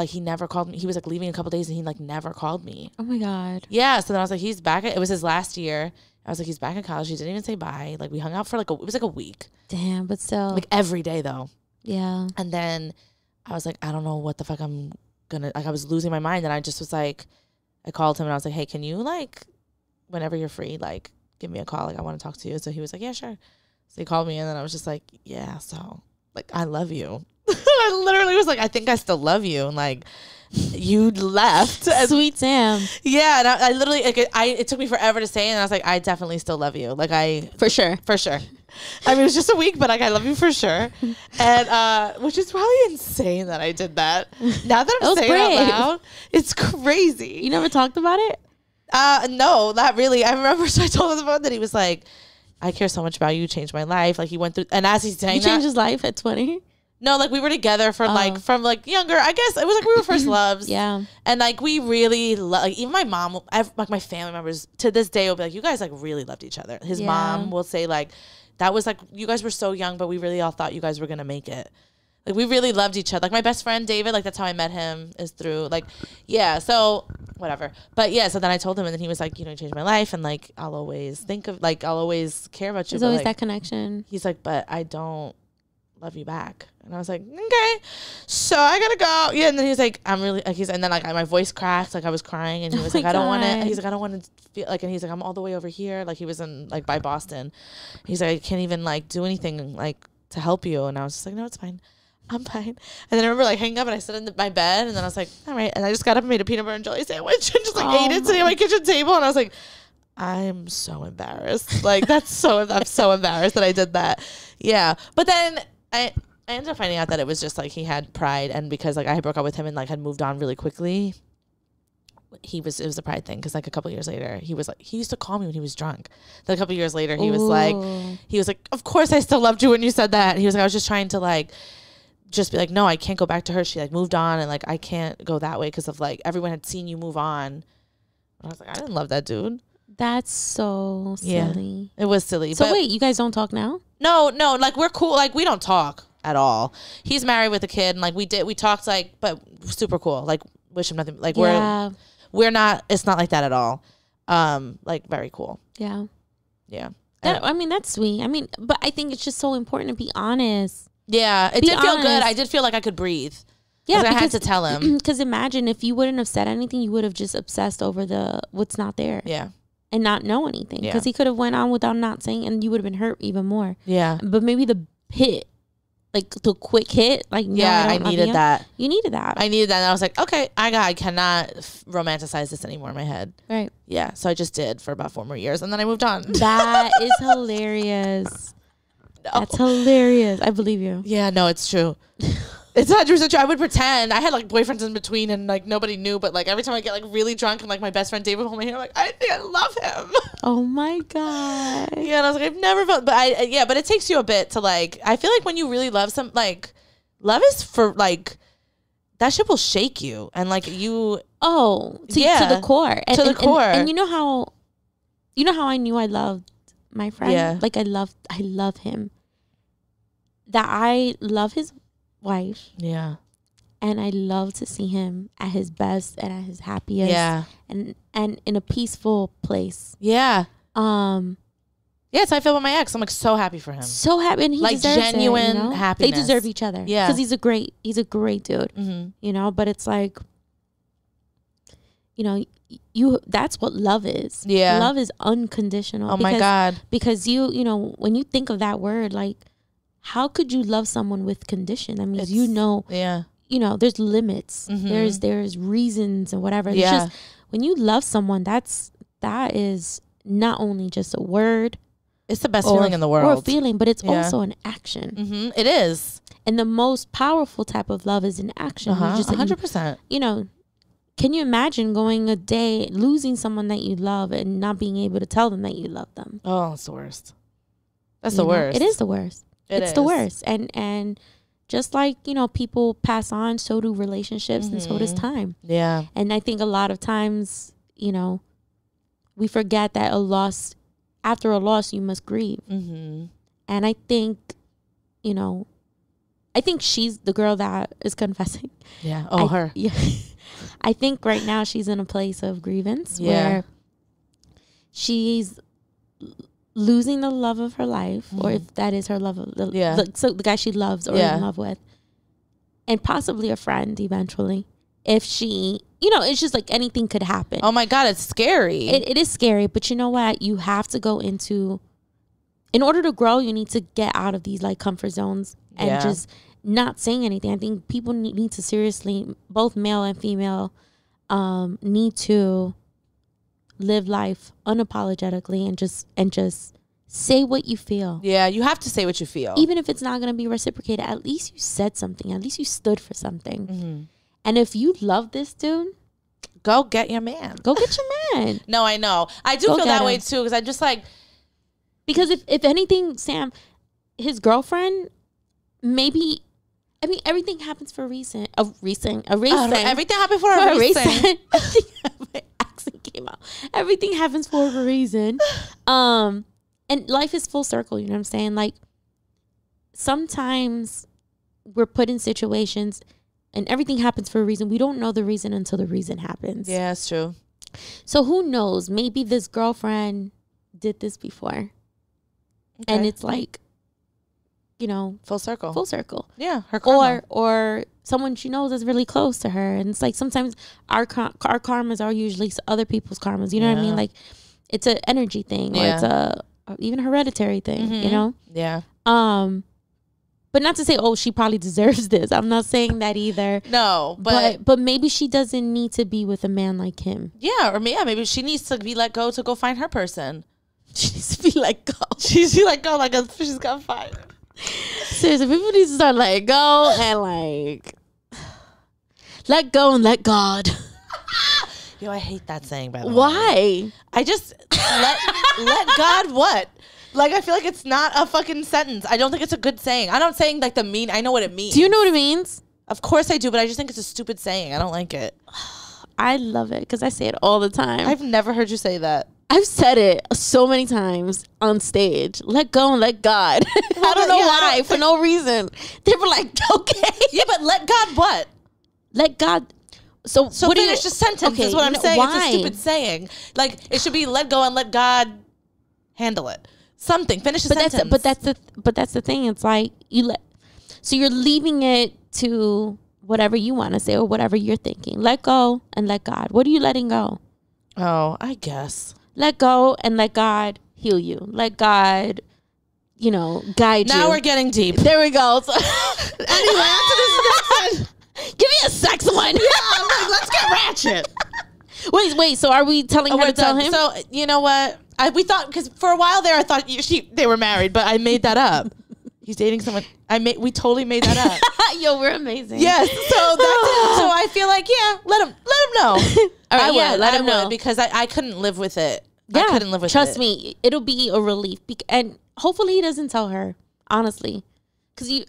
called me. He was like leaving a couple days, and he like never called me. Oh my god. Yeah. So then I was like, he's back. It was his last year. I was like, he's back in college. He didn't even say bye. Like, we hung out for, like, it was, like, a week. Damn, but still. Like, every day, though. Yeah. And then I was like, I don't know what the fuck I'm gonna, like, I was losing my mind. And I just was like, I called him, and I was like, hey, can you, like, whenever you're free, like, give me a call. Like, I want to talk to you. So he was like, yeah, sure. So he called me, and then I was just like, yeah, so, like, I love you. I literally was like, I think I still love you. And, like, you left. Sweet Sam. Yeah, and I literally, like, it took me forever to say it, and I was like, I definitely still love you. Like, For sure. I mean, it was just a week, but, like, I love you for sure. And, which is probably insane that I did that. Now that I'm saying it out loud, it's crazy. You never talked about it? No, not really. I remember, so I told him about that. He was like, I care so much about you. You changed my life. Like, he went through, and as he's saying that. You changed his life at 20? No, like, we were together for, like, from, like, younger. I guess it was, like, we were first loves. Yeah. And, like, we really, like, even my mom, like, my family members, to this day will be like, you guys, like, really loved each other. His mom will say, like, that was, like, you guys were so young, but we really all thought you guys were going to make it. Like, we really loved each other. Like, my best friend, David, like, that's how I met him, is through, like, yeah, so, whatever. But, yeah, so then I told him, and then he was like, you know, you changed my life, and, like, I'll always think of, like, I'll always care about you. There's always that connection. He's like, but I don't love you back. And I was like, okay, so I gotta go. Yeah, and then he's like, I'm really, like, and then, like, my voice cracked, like, I was crying, and he was like, I don't want to, he's like, I don't want to feel, like, and he's like, I'm all the way over here, like, he was in, like, by Boston. He's like, I can't even, like, do anything, like, to help you. And I was just like, no, it's fine. I'm fine. And then I remember, like, hanging up, and I sat in my bed, and then I was like, all right. And I just got up and made a peanut butter and jelly sandwich and just, like, ate it sitting at my kitchen table. And I was like, I'm so embarrassed. Like, I'm so embarrassed that I did that. Yeah. But then I ended up finding out that it was just, like, he had pride, and because, like, I broke up with him and, like, had moved on really quickly, it was a pride thing. Because, like, a couple years later, he was like, he used to call me when he was drunk. Then a couple years later, he was like, of course I still loved you when you said that. He was like, I was just trying to, like, just be like, no, I can't go back to her. She, like, moved on, and, like, I can't go that way because of, like, everyone had seen you move on. And I was like, I didn't love that dude. That's so silly. Yeah, it was silly. So wait, you guys don't talk now? No, like, we're cool. Like, we don't talk at all. He's married with a kid, and, like, we talked, like, but super cool. Like, wish him nothing. Like, we're not, it's not like that at all. Like, very cool. Yeah. Yeah. I mean, that's sweet. I mean, but I think it's just so important to be honest. Yeah, it did feel good. I did feel like I could breathe. Yeah, I had to tell him. Because imagine if you wouldn't have said anything, you would have just obsessed over what's not there. Yeah. And not know anything. Because he could have went on without not saying, and you would have been hurt even more. Yeah. But maybe the hit, like the quick hit. Like, no, I needed that. You needed that. I needed that. And I was like, okay, I cannot romanticize this anymore in my head. Right. Yeah. So I just did for about 4 more years, and then I moved on. That is hilarious. No. That's hilarious. I believe you. Yeah, no, it's true. It's 100% true. I would pretend. I had like boyfriends in between, and like nobody knew. But like every time I get like really drunk, and like my best friend David hold my hand, I'm like, I think I love him. Oh my God. Yeah, and I was like, I've never felt, but but it takes you a bit to like. I feel like when you really love like, love is for like, that shit will shake you, and like you. Oh, to the core. And, to the core. And you know how I knew I loved my friend. Yeah. Like I love him. That I love his wife. Yeah. And I love to see him at his best and at his happiest. Yeah. And in a peaceful place. Yeah. Yeah, so I feel about my ex. I'm like so happy for him. So happy, and he like deserves genuine it, you know? happiness. They deserve each other. Yeah, because he's a great dude. Mm-hmm. You know, but it's like, you know, that's what love is. Yeah, love is unconditional. Oh my God, because you know, when you think of that word, like, how could you love someone with condition? That means yeah. You know, there's limits. Mm-hmm. There's reasons and whatever. Yeah. It's just when you love someone, that is not only just a word. It's the best feeling in the world. Or a feeling, but it's also an action. Mm-hmm. It is. And the most powerful type of love is an action. 100%. You know, can you imagine going a day, losing someone that you love and not being able to tell them that you love them? Oh, it's the worst. That's the worst. It is the worst. It's the worst. And just like, you know, people pass on, so do relationships and so does time. Yeah. And I think a lot of times, you know, we forget that after a loss, you must grieve. Mm-hmm. And I think, you know, she's the girl that is confessing. Yeah. Oh, her. Yeah. I think right now she's in a place of grievance where she's losing the love of her life, or if that is her love of so the guy she loves or is in love with, and possibly a friend eventually. If she, you know, it's just like anything could happen. Oh my God, it's scary. It is scary, but you know what? You have to go into, in order to grow, you need to get out of these like comfort zones and just not saying anything. I think people need to seriously, both male and female, need to live life unapologetically and just say what you feel. Yeah, you have to say what you feel. Even if it's not going to be reciprocated, at least you said something. At least you stood for something. Mm-hmm. And if you love this dude, go get your man. Go get your man. No, I know. I do feel that way too, because I just like, because if anything, Sam, his girlfriend, maybe, I mean, everything happens for a reason. Everything happened for a reason. My accent came out. Everything happens for a reason. And life is full circle. You know what I'm saying? Like, sometimes we're put in situations and everything happens for a reason. We don't know the reason until the reason happens. Yeah, it's true. So who knows? Maybe this girlfriend did this before. Okay. And it's like, you know, full circle. Yeah, her karma. Or someone she knows is really close to her. And it's like sometimes our karmas are usually other people's karmas. You know what I mean? Like, it's an energy thing, or it's a even hereditary thing. You know? Yeah. But not to say, oh, she probably deserves this. I'm not saying that either. No, but maybe she doesn't need to be with a man like him. Yeah, or maybe she needs to be let go to go find her person. She needs to be let go. She's be let go like she's got fired. Seriously, people need to start letting go and like let go and let God. Yo, I hate that saying, by the way. Why? I just let God what? Like, I feel like it's not a fucking sentence. I don't think it's a good saying. I'm not saying like I know what it means. Do you know what it means? Of course I do, but I just think it's a stupid saying. I don't like it. I love it because I say it all the time. I've never heard you say that. I've said it so many times on stage. Let go and let God. I don't know why. For no reason. They were like, okay. Yeah, but let God what? Let God. So what finish the sentence is what I'm saying. Why? It's a stupid saying. Like, it should be let go and let God handle it. Something. Finish the sentence. But that's the thing. It's like so you're leaving it to whatever you want to say or whatever you're thinking. Let go and let God. What are you letting go? Oh, I guess. Let go and let God heal you. Let God you know, guide you. Now we're getting deep. There we go. So Anyway, on to this next one. give me a sex one. Yeah, I'm like, let's get ratchet. Wait. So are we telling her to tell him? So you know what? We thought, because for a while there, I thought they were married, but I made that up. He's dating someone. We totally made that up. Yo, we're amazing. Yes. So that's it. So I feel like, yeah, let him know. All right, let him know, because I couldn't live with it. Yeah, I couldn't live with it. Trust me, it'll be a relief. And hopefully he doesn't tell her, honestly. Because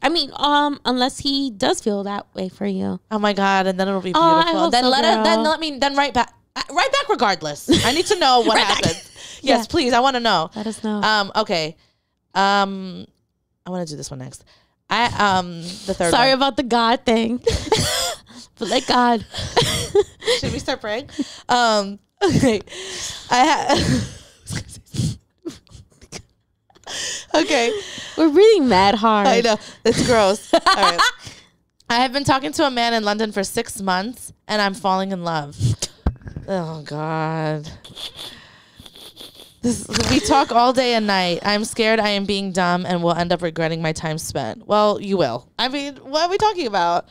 unless he does feel that way for you. Oh my God. And then it'll be beautiful. Then write back. Write back regardless. I need to know what happened. Yes, please. I want to know. Let us know. Okay. I want to do this one next. The third Sorry one. about the God thing. But like God. Should we start praying? Okay. Okay. We're breathing mad hard. I know. It's gross. All right. I have been talking to a man in London for 6 months, and I'm falling in love. Oh, God. We talk all day and night. I'm scared I am being dumb and will end up regretting my time spent. Well, you will. I mean, what are we talking about?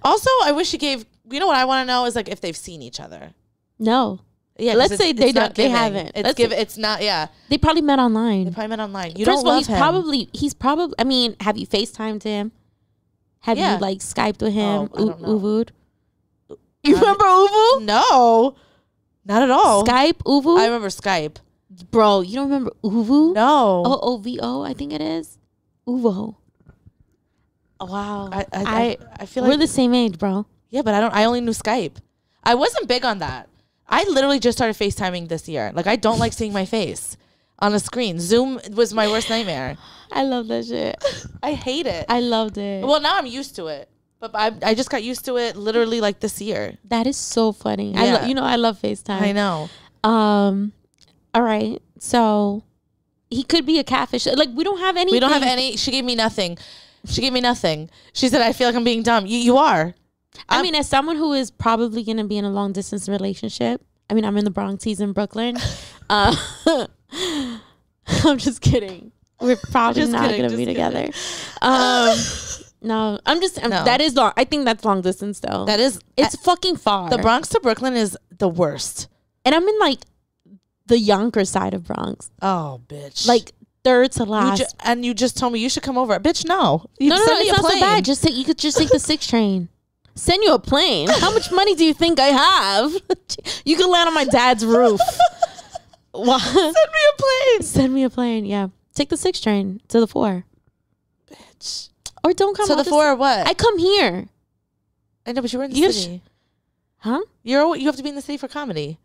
Also, I wish you gave... You know what I want to know is like if they've seen each other. No. Yeah, let's say they don't. They haven't. It's not. Yeah, they probably met online. They probably met online. You don't love him. He's probably. I mean, have you FaceTimed him? Have you like Skyped with him? Uvu'd? You remember Uvu? No, not at all. Skype Uvu. I remember Skype. Bro, you don't remember Uvu? No. OVO, I think it is. Uvo. Oh, wow. I feel like we're the same age, bro. Yeah, but I only knew Skype. I wasn't big on that. I literally just started FaceTiming this year. Like, I don't like seeing my face on a screen. Zoom was my worst nightmare. I love that shit. I hate it. I loved it. Well, now I'm used to it. But I just got used to it literally like this year. That is so funny. Yeah. I love FaceTime. I know. All right. So he could be a catfish. Like, we don't have any. We don't have any. She gave me nothing. She said, I feel like I'm being dumb. You are. I mean, as someone who is probably going to be in a long distance relationship, I mean, I'm in the Bronx, he's in Brooklyn. I'm just kidding. We're probably not going to be together. No, no. That is long. I think that's long distance though. That is. It's fucking far. The Bronx to Brooklyn is the worst. And I'm in like the Yonkers side of Bronx. Oh, bitch. Like third to last. And you just told me you should come over. Bitch, no. No, it's not so bad. You could just take the 6 train. Send you a plane. How much money do you think I have? You can land on my dad's roof. What? Send me a plane. Yeah. Take the 6 train to the 4. Bitch. Or don't come to the 4 or what? I come here. I know, but you were in the city. Huh? You have to be in the city for comedy.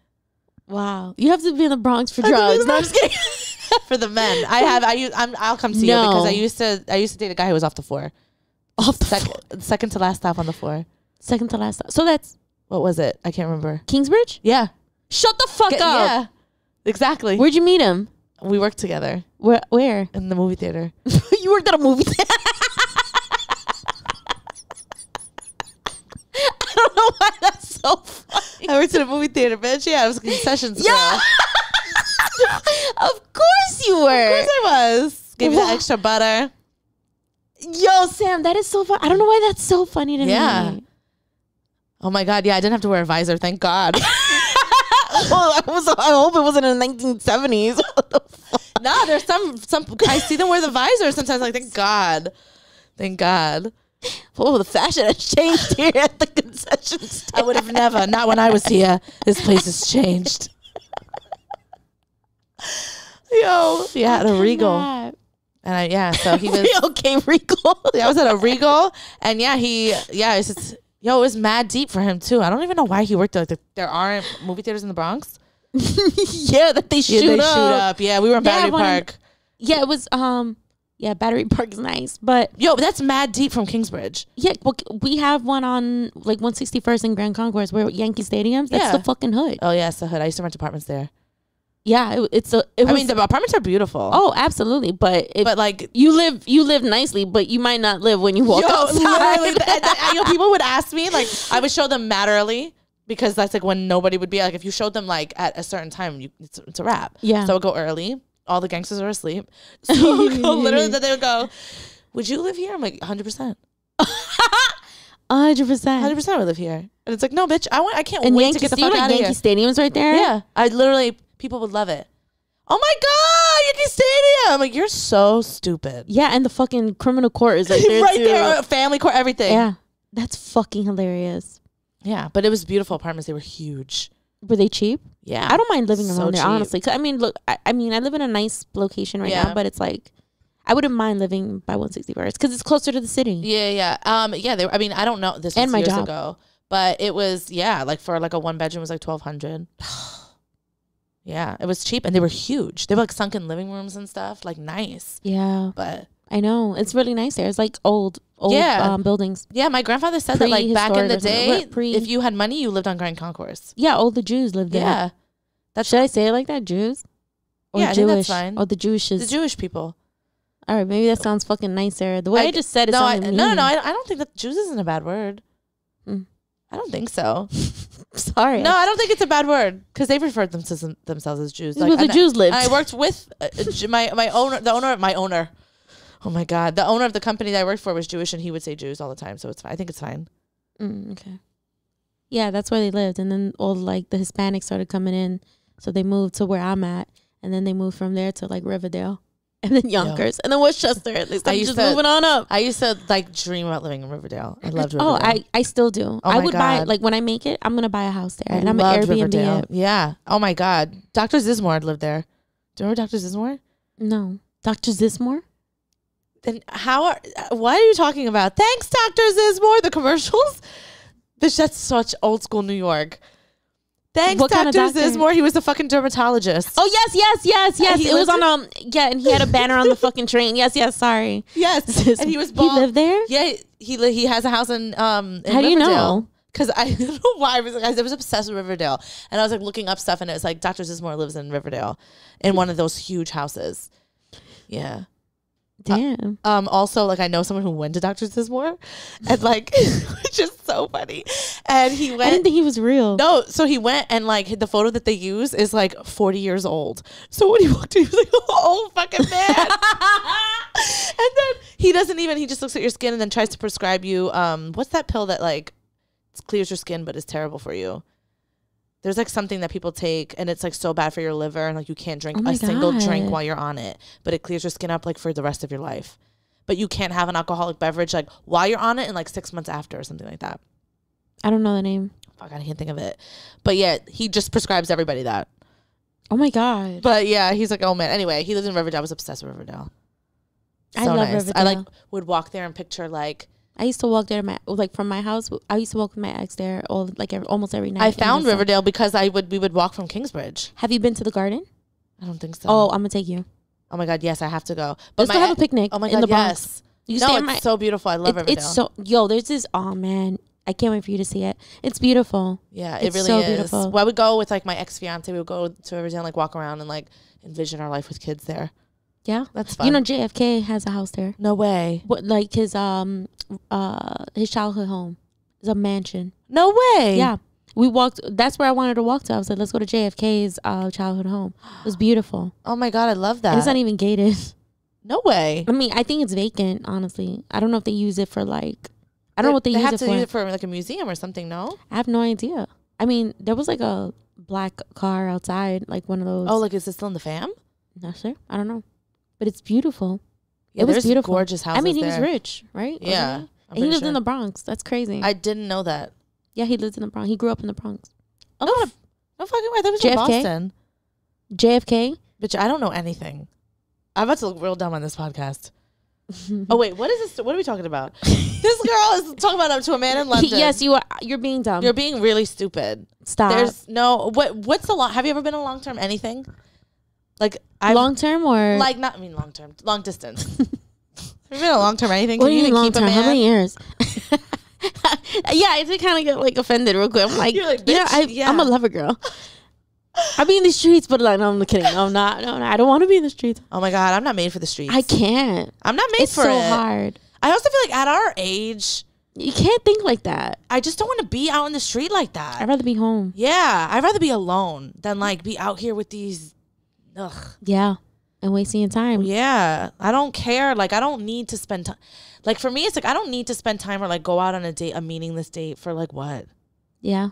Wow. You have to be in the Bronx for drugs. No, I'm just kidding. For the men. I'll come see you because I used to date a guy who was off the 4. Off the second to last stop on the 4. Second to last stop. So that's... What was it? I can't remember. Kingsbridge? Yeah. Shut the fuck up. Yeah. Exactly. Where'd you meet him? We worked together. Where? In the movie theater. You worked at a movie theater? I don't know why that's so funny. I worked at a movie theater, bitch. Yeah, I was a concessions girl. Of course you were. Of course I was. Gave me the extra butter. Yo, Sam, that is so fun. I don't know why that's so funny to me. Oh my God. Yeah, I didn't have to wear a visor. Thank God. Well, I hope it wasn't in the 1970s. No, there's some I see them wear the visor sometimes. Like, thank God. Thank God. Oh, the fashion has changed here at the concession stand. I would have never. Not when I was here. This place has changed. Yo, yeah, at a Regal. And so he was okay. Regal. I was at a Regal, and it's just, it was mad deep for him too. I don't even know why he worked there. Like, there aren't movie theaters in the Bronx. Yeah, that they shoot up. Yeah, we were in Battery Park. Yeah, it was. Battery Park is nice, but that's mad deep from Kingsbridge. Yeah, well, we have one on like 161st and Grand Concourse where Yankee Stadium. That's the fucking hood. Oh yeah, it's the hood. I used to rent apartments there. Yeah, I mean, the apartments are beautiful. Oh, absolutely, but like you live nicely, but you might not live when you walk outside. People would ask me, like, I would show them mad early because that's like when nobody would be. Like, if you showed them like at a certain time, it's a wrap. Yeah, so I would go early. all the gangsters are asleep. So literally then they would go, would you live here? I'm like, 100%. 100% would live here. And it's like, no, bitch, I can't wait to get the fuck out of here. Yankee Stadium's right there? Yeah. People would love it. Oh my God, Yankee Stadium. I'm like, you're so stupid. Yeah, and the fucking criminal court is right there right too. there, family court, everything. Yeah. That's fucking hilarious. Yeah, but it was beautiful apartments. They were huge. Were they cheap? Yeah. I don't mind living around there, cheap. honestly. I mean, look, I live in a nice location right now, but it's like, I wouldn't mind living by 161st because it's closer to the city. Yeah. I don't know. This was years ago, but it was, like for like a 1-bedroom was like $1,200. Yeah, it was cheap and they were huge. They were like sunken living rooms and stuff, like nice. Yeah, but I know it's really nice there. It's like old buildings. Yeah, my grandfather said that like back in the day, if you had money, you lived on Grand Concourse. Yeah, all the Jews lived there. Yeah, should I say it like that, Jews? Or yeah, Jewish? I think that's fine. Or the Jewish people. All right, maybe that sounds fucking nicer. The way I just said it sounded mean. No, I don't think that Jews isn't a bad word. I don't think so. Sorry. No, I don't think it's a bad word because they referred themselves as Jews. Like, the Jews lived. I worked with my owner. Oh my God, the owner of the company that I worked for was Jewish, and he would say Jews all the time. So it's fine. I think it's fine. Okay. Yeah, that's where they lived, and then all like the Hispanics started coming in, so they moved to where I'm at, and then they moved from there to like Riverdale. And then Yonkers, and then Westchester. They started just moving on up. I used to like dream about living in Riverdale. I loved Riverdale. Oh, I still do. I would buy, like when I make it, I'm gonna buy a house there, and I'm gonna Airbnb it. Yeah. Oh my God, Dr. Zismore lived there. Do you remember Dr. Zismore? No, Dr. Zismore. Then why are you talking about? Thanks, Dr. Zismore. The commercials. Bitch, that's such old school New York. Thanks, Dr. Zismore. He was a fucking dermatologist. Oh, yes. It was on, and he had a banner on the fucking train. Yes, sorry. Yes. And he was bald. He lived there? Yeah, he has a house in How do Riverdale. you know? Because I don't know why. I was obsessed with Riverdale. And I was like looking up stuff, and it was like Dr. Zismore lives in Riverdale in one of those huge houses. Yeah. Damn. Also, like I know someone who went to Dr. Zismore, and like, which is so funny. And he went. I didn't think he was real. No, so he went, and like the photo that they use is like 40 years old. So when he walked in, he was like an old fucking man. And then he just looks at your skin and then tries to prescribe you what's that pill that like clears your skin but is terrible for you? There's like something that people take and it's like so bad for your liver and like you can't drink single drink while you're on it, but it clears your skin up like for the rest of your life. But you can't have an alcoholic beverage like while you're on it and like 6 months after or something like that. I don't know the name. Fuck, I can't think of it. But yeah, he just prescribes everybody that. Oh my God. But yeah, he's like, oh man. Anyway, he lives in Riverdale. I was obsessed with Riverdale. So I love Riverdale. I like would walk there and picture like. I used to walk there from my house. I used to walk with my ex there almost every night. I found Riverdale because we would walk from Kingsbridge. Have you been to the garden? I don't think so. Oh, I'm gonna take you. Oh my God, yes, I have to go. But let's go have a picnic. Oh my God, yes. It's so beautiful. I love Riverdale. It's so there's this. Oh man, I can't wait for you to see it. It's beautiful. Yeah, it really is. Beautiful. Well, I would go with like my ex-fiance. We would go to Riverdale and like walk around and like envision our life with kids there. Yeah, that's fun. You know, JFK has a house there. No way. What, like his childhood home is a mansion. No way. Yeah, we walked. That's where I wanted to walk to. I was like, let's go to JFK's childhood home. It was beautiful. Oh my God, I love that. And it's not even gated. No way. I mean, I think it's vacant. Honestly, I don't know if they use it for like. I don't know what they use it for. They have to use it for like a museum or something. No, I have no idea. I mean, there was like a black car outside, like one of those. Oh, like is it still in the fam? Not sure. I don't know. But it's beautiful. Yeah, it was beautiful. Gorgeous houses. I mean, he was rich, right? Yeah. And he lived in the Bronx. That's crazy. I didn't know that. Yeah, he lived in the Bronx. He grew up in the Bronx. Oh, no fucking way. That was in Boston. JFK? Bitch, I don't know anything. I'm about to look real dumb on this podcast. Oh, wait. What is this? What are we talking about? This girl is talking about to a man in London. Yes, you are. You're being dumb. You're being really stupid. Stop. There's no... What's the long... Have you ever been in long-term anything? Like long term or like not long term, long distance. Have you been a long term anything? What do you mean long term? How many years? Yeah, I did kind of get like offended real quick. I'm like, I'm a lover girl. I be in the streets, but like, no, I'm kidding. No, I'm not. No, I don't want to be in the streets. Oh my God, I'm not made for the streets. I can't. I'm not made for it. It's so hard. I also feel like at our age, you can't think like that. I just don't want to be out in the street like that. I'd rather be home. Yeah, I'd rather be alone than like be out here with these. Ugh. Yeah. and wasting your time. Yeah, I don't care. Like, I don't need to spend time. Like, for me, it's like I don't need to spend time or like go out on a meaningless date for like what? Yeah,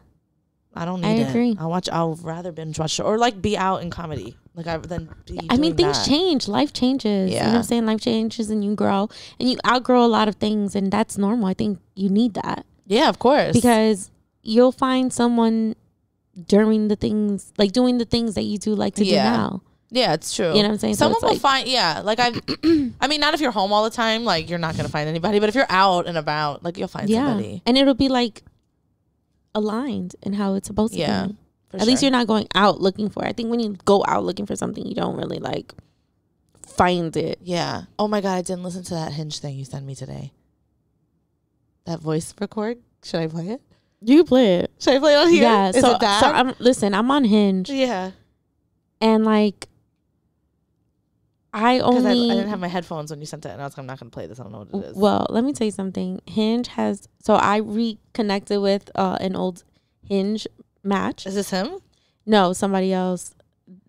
I don't need it. I agree. I'll rather binge watch or like be out in comedy. Like I mean, things change. Life changes. Yeah. You know what I'm saying? Life changes and you grow and you outgrow a lot of things, and that's normal. I think you need that. Yeah, of course. Because you'll find someone during the things, like doing the things that you do like to do now. Yeah, it's true. You know what I'm saying? Someone so will find, like I mean, not if you're home all the time, like you're not going to find anybody, but if you're out and about, like you'll find somebody. And it'll be like aligned in how it's supposed to be. At least you're not going out looking for it. I think when you go out looking for something, you don't really like find it. Yeah. Oh my God, I didn't listen to that Hinge thing you sent me today. That voice record. Should I play it? You play it. Should I play it on here? Yeah. Is it that? Listen, I'm on Hinge. Yeah. And like, I didn't have my headphones when you sent it, and I was like, I'm not going to play this. I don't know what it is. Well, let me tell you something. Hinge has, so I reconnected with an old Hinge match. Is this him? No, somebody else.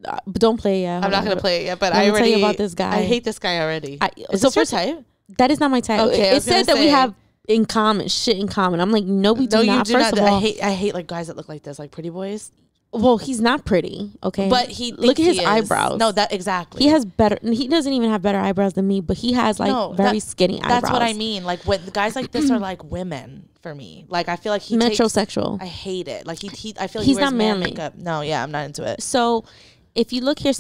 But don't play it yet. I'm not going to play it yet, but I already tell you about this guy. I hate this guy already. Is so this your type? That is not my type. Okay, it said that we have shit in common. I'm like, no, we do not. First of all, I hate like guys that look like this, like pretty boys. Well, he's not pretty, okay? But look at his eyebrows. No, that exactly. He has better. He doesn't even have better eyebrows than me, but he has like very skinny eyebrows. That's what I mean. Like when guys like this are like women for me. Like I feel like he metrosexual. I hate it. Like he I feel like he's not manly. Makeup. No, yeah, I'm not into it. So if you look here,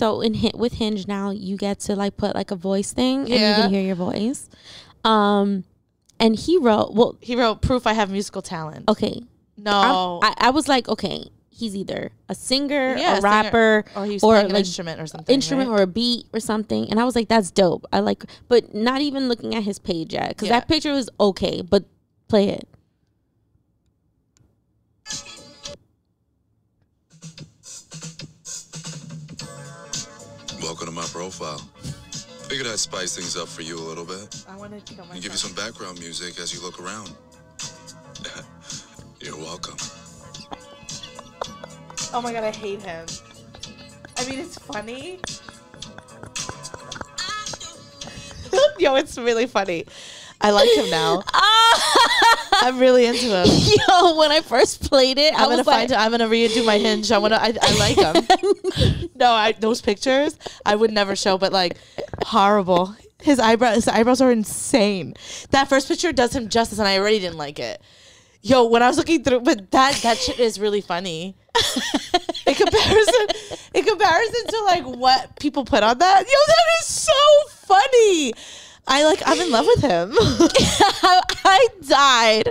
with Hinge now, you get to like put like a voice thing, and you can hear your voice. And he wrote proof I have musical talent. Okay. No, I was like, okay. He's either a singer, a rapper, or he's playing an instrument or something. Or a beat or something. And I was like, that's dope. I like, but not even looking at his page yet, because that picture was okay. But play it. Welcome to my profile. Figured I'd spice things up for you a little bit. I want to and give you some background music as you look around. You're welcome. Oh my God, I hate him. I mean, it's funny. Yo, it's really funny. I like him now. I'm really into him. Yo, when I first played it, I'm gonna redo my Hinge. I like him. No, those pictures I would never show, but like horrible. His eyebrows are insane. That first picture does him justice, and I already didn't like it. Yo, when I was looking through, but that shit is really funny. in comparison to like what people put on that. Yo, that is so funny. I'm in love with him. I died.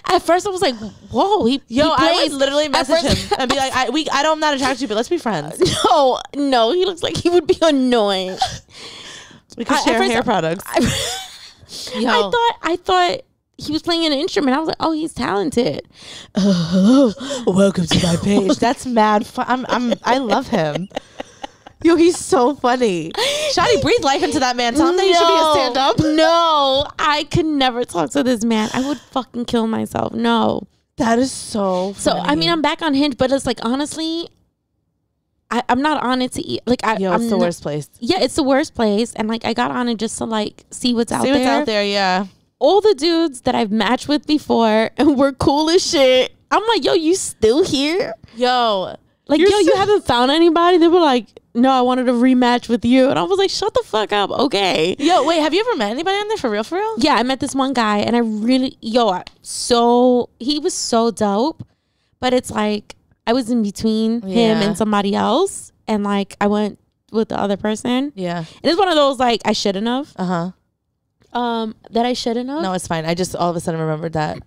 At first I was like, whoa. I would literally message him and be like, I'm not attracted to you, but let's be friends. No, he looks like he would be annoying. We could share hair products. I thought he was playing an instrument. I was like, oh, he's talented. Welcome to my page. That's mad fun. I love him. Yo, he's so funny. Shadi, breathe life into that man. Tell him that he should be a stand-up. No, I could never talk to this man. I would fucking kill myself. No. That is so funny. So, I mean, I'm back on Hinge, but it's like, honestly, I'm not on it to eat. Like, it's the worst place. Yeah, it's the worst place. And like, I got on it just to like see what's out there. See what's out there, yeah. All the dudes that I've matched with before and were cool as shit. I'm like, yo, you still here? Yo. Like, you haven't found anybody? They were like, no, I wanted to rematch with you. And I was like, shut the fuck up. Okay. Yo, wait, have you ever met anybody on there for real, for real? Yeah, I met this one guy and I really, he was so dope. But it's like, I was in between him and somebody else. And like, I went with the other person. Yeah. And it's one of those, like, I shouldn't have. That I shouldn't have. No, it's fine. I just all of a sudden remembered that.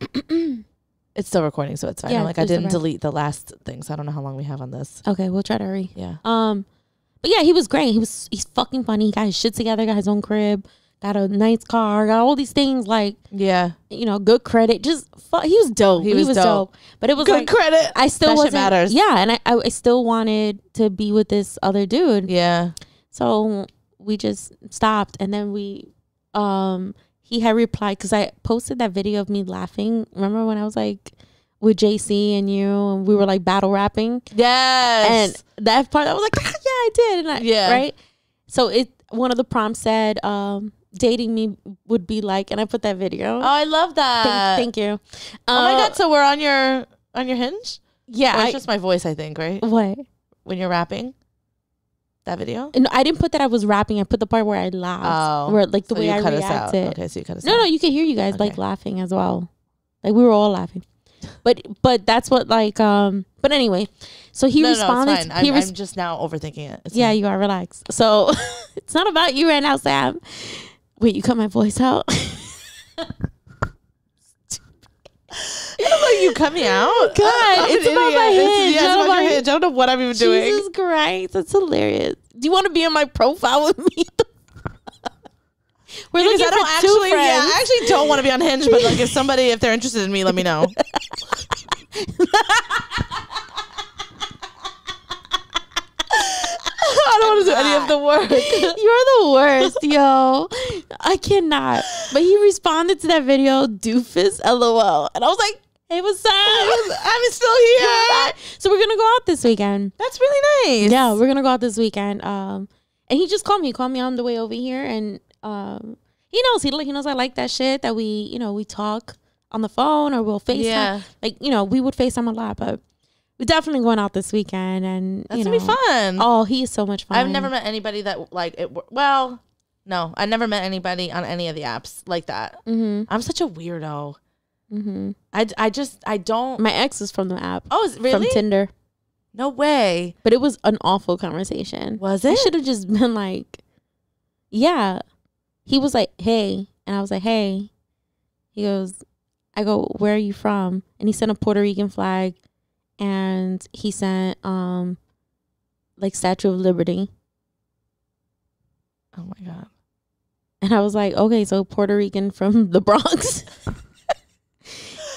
It's still recording, so it's fine. Yeah, I didn't delete the last thing, so I don't know how long we have on this. Okay, we'll try to hurry. Yeah. But yeah, he was great. He's fucking funny. He got his shit together, got his own crib, got a nice car, got all these things, like, good credit. Just he was dope. He was dope. But it was good credit. I still wasn't. Matters. Yeah, and I still wanted to be with this other dude. Yeah. So we just stopped, and then he had replied because I posted that video of me laughing. Remember when I was like, with JC and you, and we were like battle rapping. Yes. And that part, I was like, yeah, I did. And right. So one of the prompts said, dating me would be like, and I put that video. Oh, I love that. Thank you. Oh my God. So we're on your Hinge? Yeah. It's just my voice, I think, right? What? When you're rapping? That video? And I didn't put that I was rapping. I put the part where I laughed. Oh. Where like the so way I cut reacted. us out. Okay, so you cut us out. No, you could hear you guys like laughing as well. Like we were all laughing. But that's what like but anyway. So he responded. It's fine. I'm just now overthinking it. It's fine. You are, relaxed. So it's not about you right now, Sam. Wait, you cut my voice out? Like you cut me out? God, it's about my Hinge. It's about your Hinge. I don't know what I'm even doing. Jesus Christ, that's hilarious. Do you want to be in my profile with me? We're looking for two friends. Yeah, I actually don't want to be on Hinge, but like if they're interested in me, let me know. I don't want to do any of the work. You're the worst, yo. I cannot. But he responded to that video, doofus, LOL. And I was like, hey, what's up? I'm still here. So we're going to go out this weekend. That's really nice. Yeah, we're going to go out this weekend. And he just called me. He called me on the way over here. And he knows I like that shit, that we talk on the phone or we'll FaceTime. Yeah. Like, we would FaceTime a lot, but we're definitely going out this weekend, and that's gonna be fun. Oh, he is so much fun. I've never met anybody that like it. Well, no, I never met anybody on any of the apps like that. Mm-hmm. I'm such a weirdo. Mm-hmm. I don't. My ex is from the app. Oh, really? From Tinder. No way. But it was an awful conversation. Was it? I should have just been like, yeah. He was like, hey, and I was like, hey. He goes, I go, where are you from? And he sent a Puerto Rican flag. And he sent like Statue of Liberty. Oh my God. And I was like, okay, so Puerto Rican from the Bronx.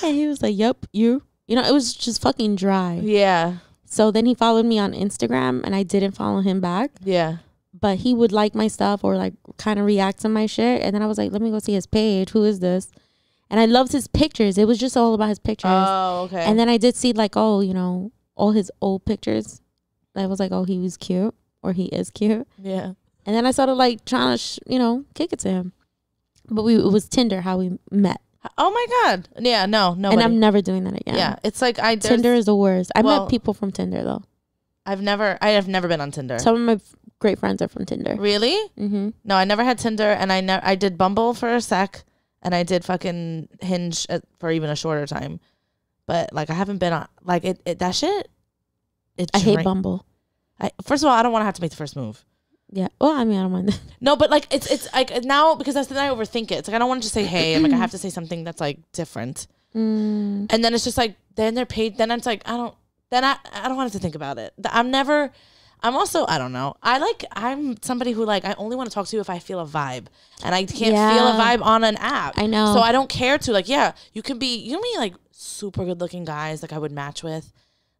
And he was like, yep, you. It was just fucking dry. Yeah. So then he followed me on Instagram and I didn't follow him back. Yeah. But he would like my stuff or like kind of react to my shit. And then I was like, let me go see his page. Who is this? And I loved his pictures. It was just all about his pictures. Oh, okay. And then I did see like, all his old pictures. I was like, oh, he was cute, or he is cute. Yeah. And then I started like trying to, kick it to him. But it was Tinder how we met. Oh my God. Yeah, no. And I'm never doing that again. Yeah. It's like Tinder is the worst. I met people from Tinder though. I have never been on Tinder. Some of my great friends are from Tinder. Really? Mm-hmm. No, I never had Tinder, and I did Bumble for a sec. And I did fucking Hinge for even a shorter time. But like I haven't been on like that shit. I hate Bumble. First of all, I don't want to have to make the first move. Yeah. Well, I mean, I don't mind that. No, but like it's like now, because then I overthink it. It's like I don't want to just say hey. I'm like I have to say something that's like different. And then it's just like then they're paid. Then it's like I don't want to think about it. I'm also, I don't know. I'm somebody who like, I only want to talk to you if I feel a vibe, and I can't feel a vibe on an app. I know. So I don't care to like, yeah, you can be like super good looking guys like I would match with,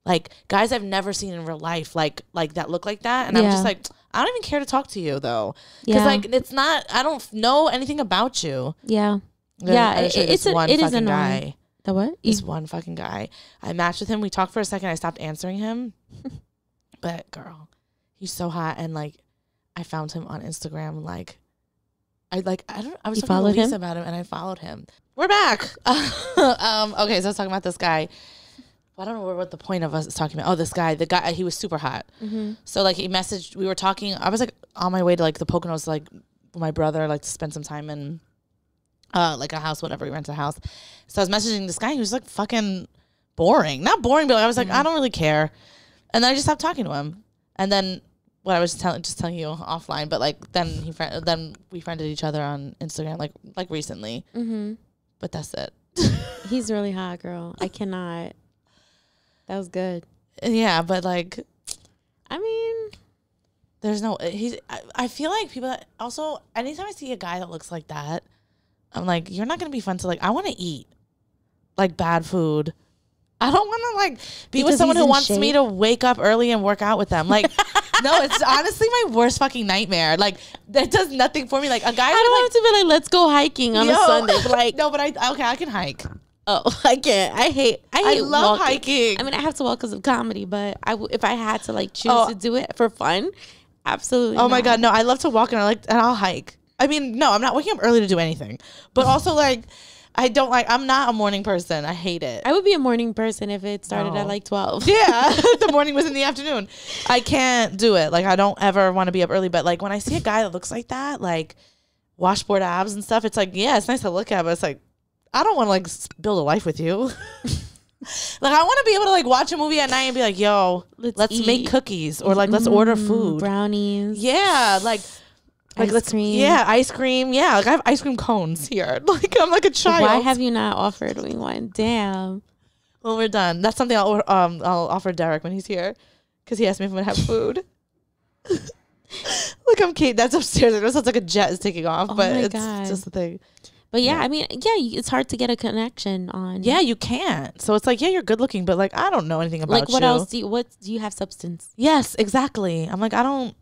like guys I've never seen in real life, like that look like that. And I'm just like, I don't even care to talk to you though. Cause like, it's not, I don't know anything about you. Yeah. Yeah. It is annoying. Guy. The what? This one fucking guy. I matched with him. We talked for a second. I stopped answering him. But girl, he's so hot, and like, I found him on Instagram. Like, I was talking to Lisa about him, and I followed him. We're back. Okay, so I was talking about this guy. Well, I don't know what the point of us is talking about. Oh, the guy, he was super hot. Mm-hmm. So like, he messaged. We were talking. I was like on my way to like the Poconos, like with my brother, like to spend some time in, like a house, whatever. We rented a house. So I was messaging this guy. He was like fucking boring. Not boring, but like, I was like, I don't really care. And then I just stopped talking to him. And then what I was just telling you offline, but like then we friended each other on Instagram like recently. Mm-hmm. But that's it. He's really hot, girl. I cannot. That was good. Yeah, but like, I mean, there's no. I feel like people that also, anytime I see a guy that looks like that, I'm like, you're not gonna be fun to like. I want to eat like bad food. I don't want to like be with someone who wants me to wake up early and work out with them. Like, no, it's honestly my worst fucking nightmare. Like, that does nothing for me. Like, a guy. I don't want to be like, let's go hiking on a Sunday. But like, no, but I can hike. Oh, I can't. I hate love walking. hiking. I mean, I have to walk because of comedy, but if I had to like choose to do it for fun, absolutely. Oh my God, no! I love to walk and I'll hike. I mean, no, I'm not waking up early to do anything, but also like, I'm not a morning person. I hate it. I would be a morning person if it started at like 12. Yeah, the morning was in the afternoon. I can't do it. Like, I don't ever want to be up early. But like when I see a guy that looks like that, like washboard abs and stuff, it's like, yeah, it's nice to look at, but it's like, I don't want to like build a life with you. Like, I want to be able to like watch a movie at night and be like, yo, let's make cookies or like let's order food, brownies. Yeah, like ice cream. Yeah, ice cream. Yeah, like I have ice cream cones here. Like I'm like a child. Why have you not offered me one? Damn. Well, we're done. That's something I'll offer Derek when he's here, because he asked me if I'm gonna have food. Look, I'm Kate. That's upstairs. It sounds like a jet is taking off, but it's just the thing. But yeah, I mean, yeah, it's hard to get a connection on. Yeah, you can't. So it's like, yeah, you're good looking, but like, I don't know anything about you. Like, what else do you have substance? Yes, exactly. I'm like, I don't.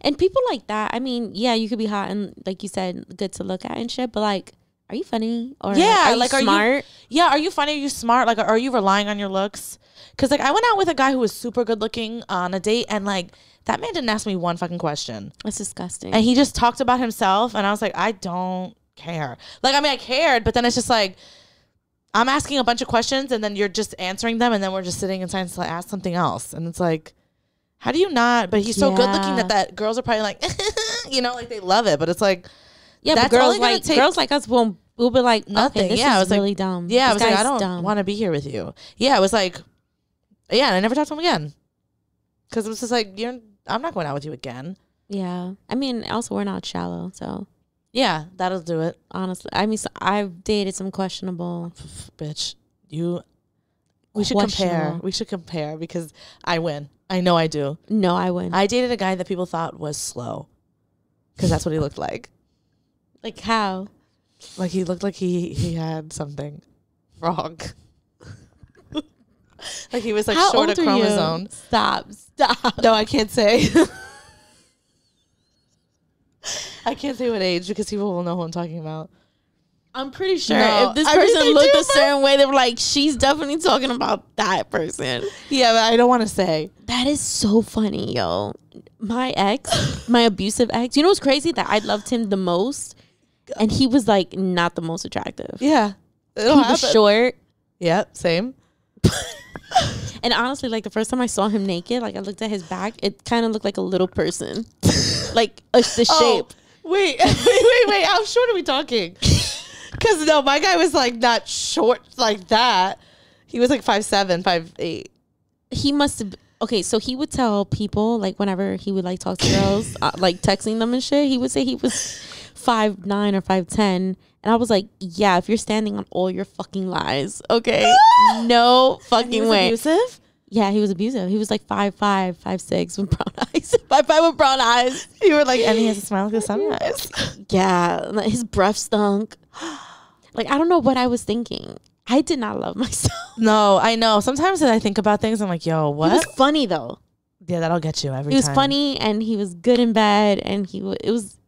And people like that, I mean, yeah, you could be hot and like you said, good to look at and shit, but like, are you funny? Or are you smart? Are you funny? Are you smart? Like, are you relying on your looks? Because like, I went out with a guy who was super good looking on a date, and like, that man didn't ask me one fucking question. That's disgusting. And he just talked about himself, and I was like, I don't care. Like, I mean, I cared, but then it's just like, I'm asking a bunch of questions, and then you're just answering them, and then we're just sitting and trying to ask something else, and it's like, how do you not? But he's so good looking that girls are probably like, like they love it. But it's like, yeah, that's but girls like us will be like, nothing. Okay, this is really dumb. Yeah, I was like, I don't don't want to be here with you. Yeah, I was like, yeah, and I never talked to him again, because it was just like, I'm not going out with you again. Yeah, I mean, also we're not shallow, so yeah, that'll do it. Honestly, I mean, I've dated some questionable bitch. We should compare. We should compare because I win. I know I do. No, I win. I dated a guy that people thought was slow, because that's what he looked like. Like how? Like he looked like he had something wrong. Like he was like short of chromosome. Stop. No, I can't say. I can't say what age because people will know who I'm talking about. I'm pretty sure if this person looked a certain way, they were like, she's definitely talking about that person. Yeah, but I don't want to say. That is so funny, yo. My ex, my abusive ex, you know what's crazy? That I loved him the most, and he was like not the most attractive. Yeah. He was short. Yeah, same. And honestly, like the first time I saw him naked, like I looked at his back, it kind of looked like a little person. Like the shape. Wait. How short are we talking? Because no, my guy was like not short like that. He was like 5'7", 5'8". He must have. Okay, so he would tell people like whenever he would like talk to girls, like texting them and shit, he would say he was 5'9" or 5'10", and I was like, yeah, if you're standing on all your fucking lies, okay, no fucking way. Abusive? Yeah, he was abusive. He was like 5'5", 5'6" with brown eyes. 5'5" with brown eyes. You were like, and he has a smile like the sunrise. Yeah, like his breath stunk. Like, I don't know what I was thinking. I did not love myself. No, I know. Sometimes when I think about things, I'm like, yo, what? He was funny though. Yeah, that'll get you every time. He was funny and he was good in bed and he was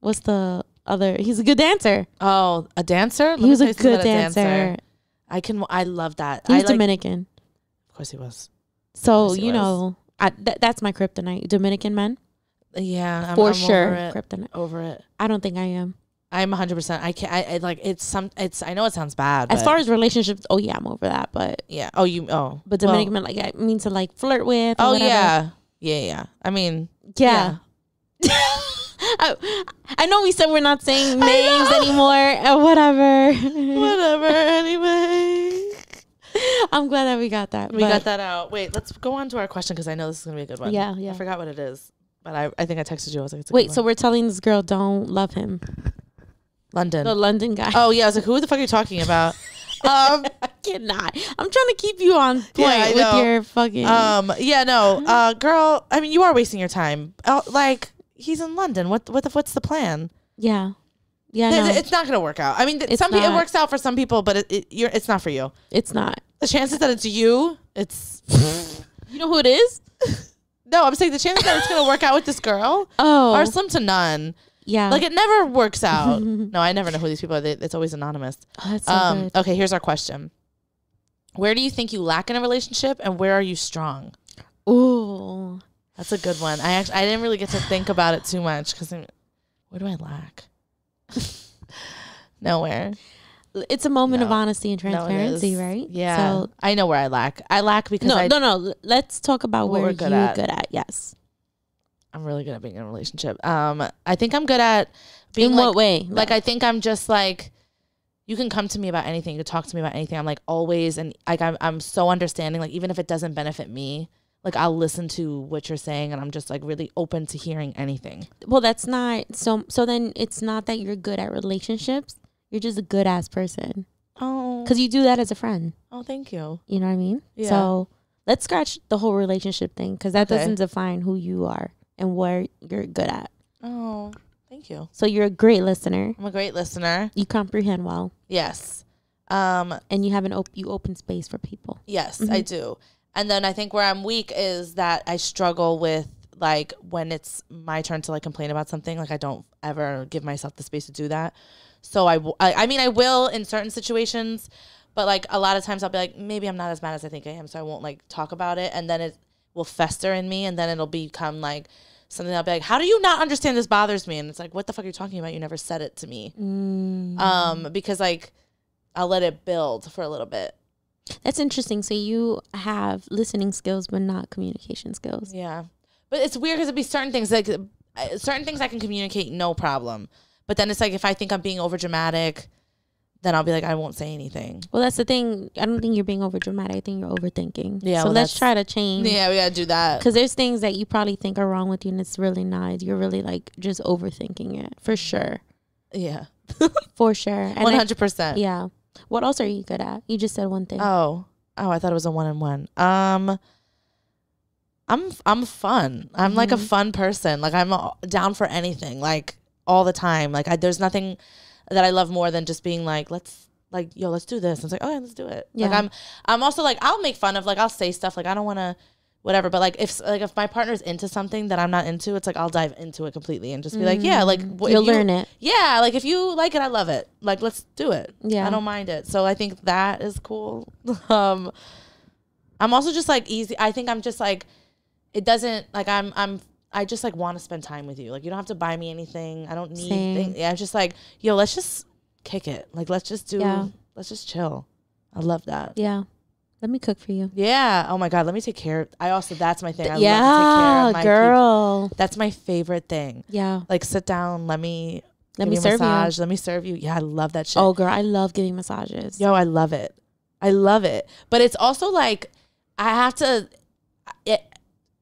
what's the other? He's a good dancer. Oh, a dancer? He was a good dancer. I love that. He was Dominican. Of course he was. So, you know, that's my kryptonite. Dominican men. Yeah, for sure. Kryptonite. Over it. I don't think I am. I'm 100%. I can't. I like it's I know it sounds bad. As far as relationships, oh yeah, I'm over that. But yeah. But Dominican men, like I mean to like flirt with. Or whatever. Yeah. I mean, yeah. I know we said we're not saying names anymore or whatever. Whatever. Anyway, I'm glad that we got that. We got that out. Wait, let's go on to our question because I know this is gonna be a good one. Yeah. I forgot what it is, but I think I texted you. I was like, wait. So we're telling this girl don't love him. London. The London guy. Oh yeah, I was like, who the fuck are you talking about? I cannot. I'm trying to keep you on point with your fucking. Girl. I mean, you are wasting your time. Like he's in London. What's the plan? Yeah. It's not gonna work out. I mean, it works out for some people, but it's not for you. It's not. The chances that it's you, it's. You know who it is? No, I'm saying the chances that it's gonna work out with this girl are slim to none. Yeah. Like, it never works out. No, I never know who these people are. It's always anonymous. Oh, that's so good. Okay, here's our question. Where do you think you lack in a relationship, and where are you strong? Ooh. That's a good one. I didn't really get to think about it too much because where do I lack? Nowhere. It's a moment of honesty and transparency, right? Yeah. So I know where I lack. I lack because no. Let's talk about where you're good at. Yes. I'm really good at being in a relationship. I think I'm good at being in what way? Like, I think I'm just like, you can come to me about anything. You can talk to me about anything. I'm like always, and like I'm so understanding. Like, even if it doesn't benefit me, like, I'll listen to what you're saying, and I'm just like really open to hearing anything. Well, that's not so then it's not that you're good at relationships. You're just a good ass person. Oh, because you do that as a friend. Oh, thank you. You know what I mean? Yeah. So let's scratch the whole relationship thing, because that doesn't define who you are and where you're good at. Oh, thank you. So you're a great listener. I'm a great listener. You comprehend well. Yes. And you have you open space for people. Yes, I do. And then I think where I'm weak is that I struggle with, like, when it's my turn to like complain about something, like I don't ever give myself the space to do that. So I mean, I will in certain situations, but like a lot of times I'll be like, maybe I'm not as mad as I think I am, so I won't like talk about it, and then it will fester in me, and then it'll become like something I'll be like, how do you not understand this bothers me? And it's like, what the fuck are you talking about? You never said it to me. Because like I'll let it build for a little bit. That's interesting. So you have listening skills, but not communication skills. Yeah. But it's weird because it'd be certain things like certain things I can communicate no problem. But then it's like if I think I'm being over dramatic, then I'll be like, I won't say anything. Well, that's the thing. I don't think you're being over dramatic. I think you're overthinking. Yeah. So let's try to change. Yeah, we gotta do that. Because there's things that you probably think are wrong with you, and it's really not. You're really like just overthinking it for sure. Yeah. For sure. 100%. Yeah. What else are you good at? You just said one thing. Oh, I thought it was a 1-on-1. I'm fun. I'm like a fun person. Like, I'm down for anything, like all the time. Like, there's nothing that I love more than just being like, let's do this. And it's like, okay, let's do it. Yeah. Like, I'm also like, I'll make fun of, like, I'll say stuff like, I don't want to whatever, but like if my partner's into something that I'm not into, it's like I'll dive into it completely and just be like, yeah, like you'll learn it. Yeah, like if you like it, I love it. Like, let's do it. Yeah, I don't mind it. So I think that is cool. I'm also just like easy. I think I'm just like, it doesn't like I just like want to spend time with you. Like, you don't have to buy me anything. I don't need things. Yeah, I'm just like, yo, let's just kick it. Like, let's just chill. I love that. Yeah. Let me cook for you. Yeah. Oh my God. Let me take care. That's my thing. I love to take care of my girl. people. That's my favorite thing. Yeah. Like, sit down. Let me serve massage. you. Let me serve you. Yeah, I love that shit. Oh girl, I love giving massages. Yo, I love it. I love it. But it's also like I have to.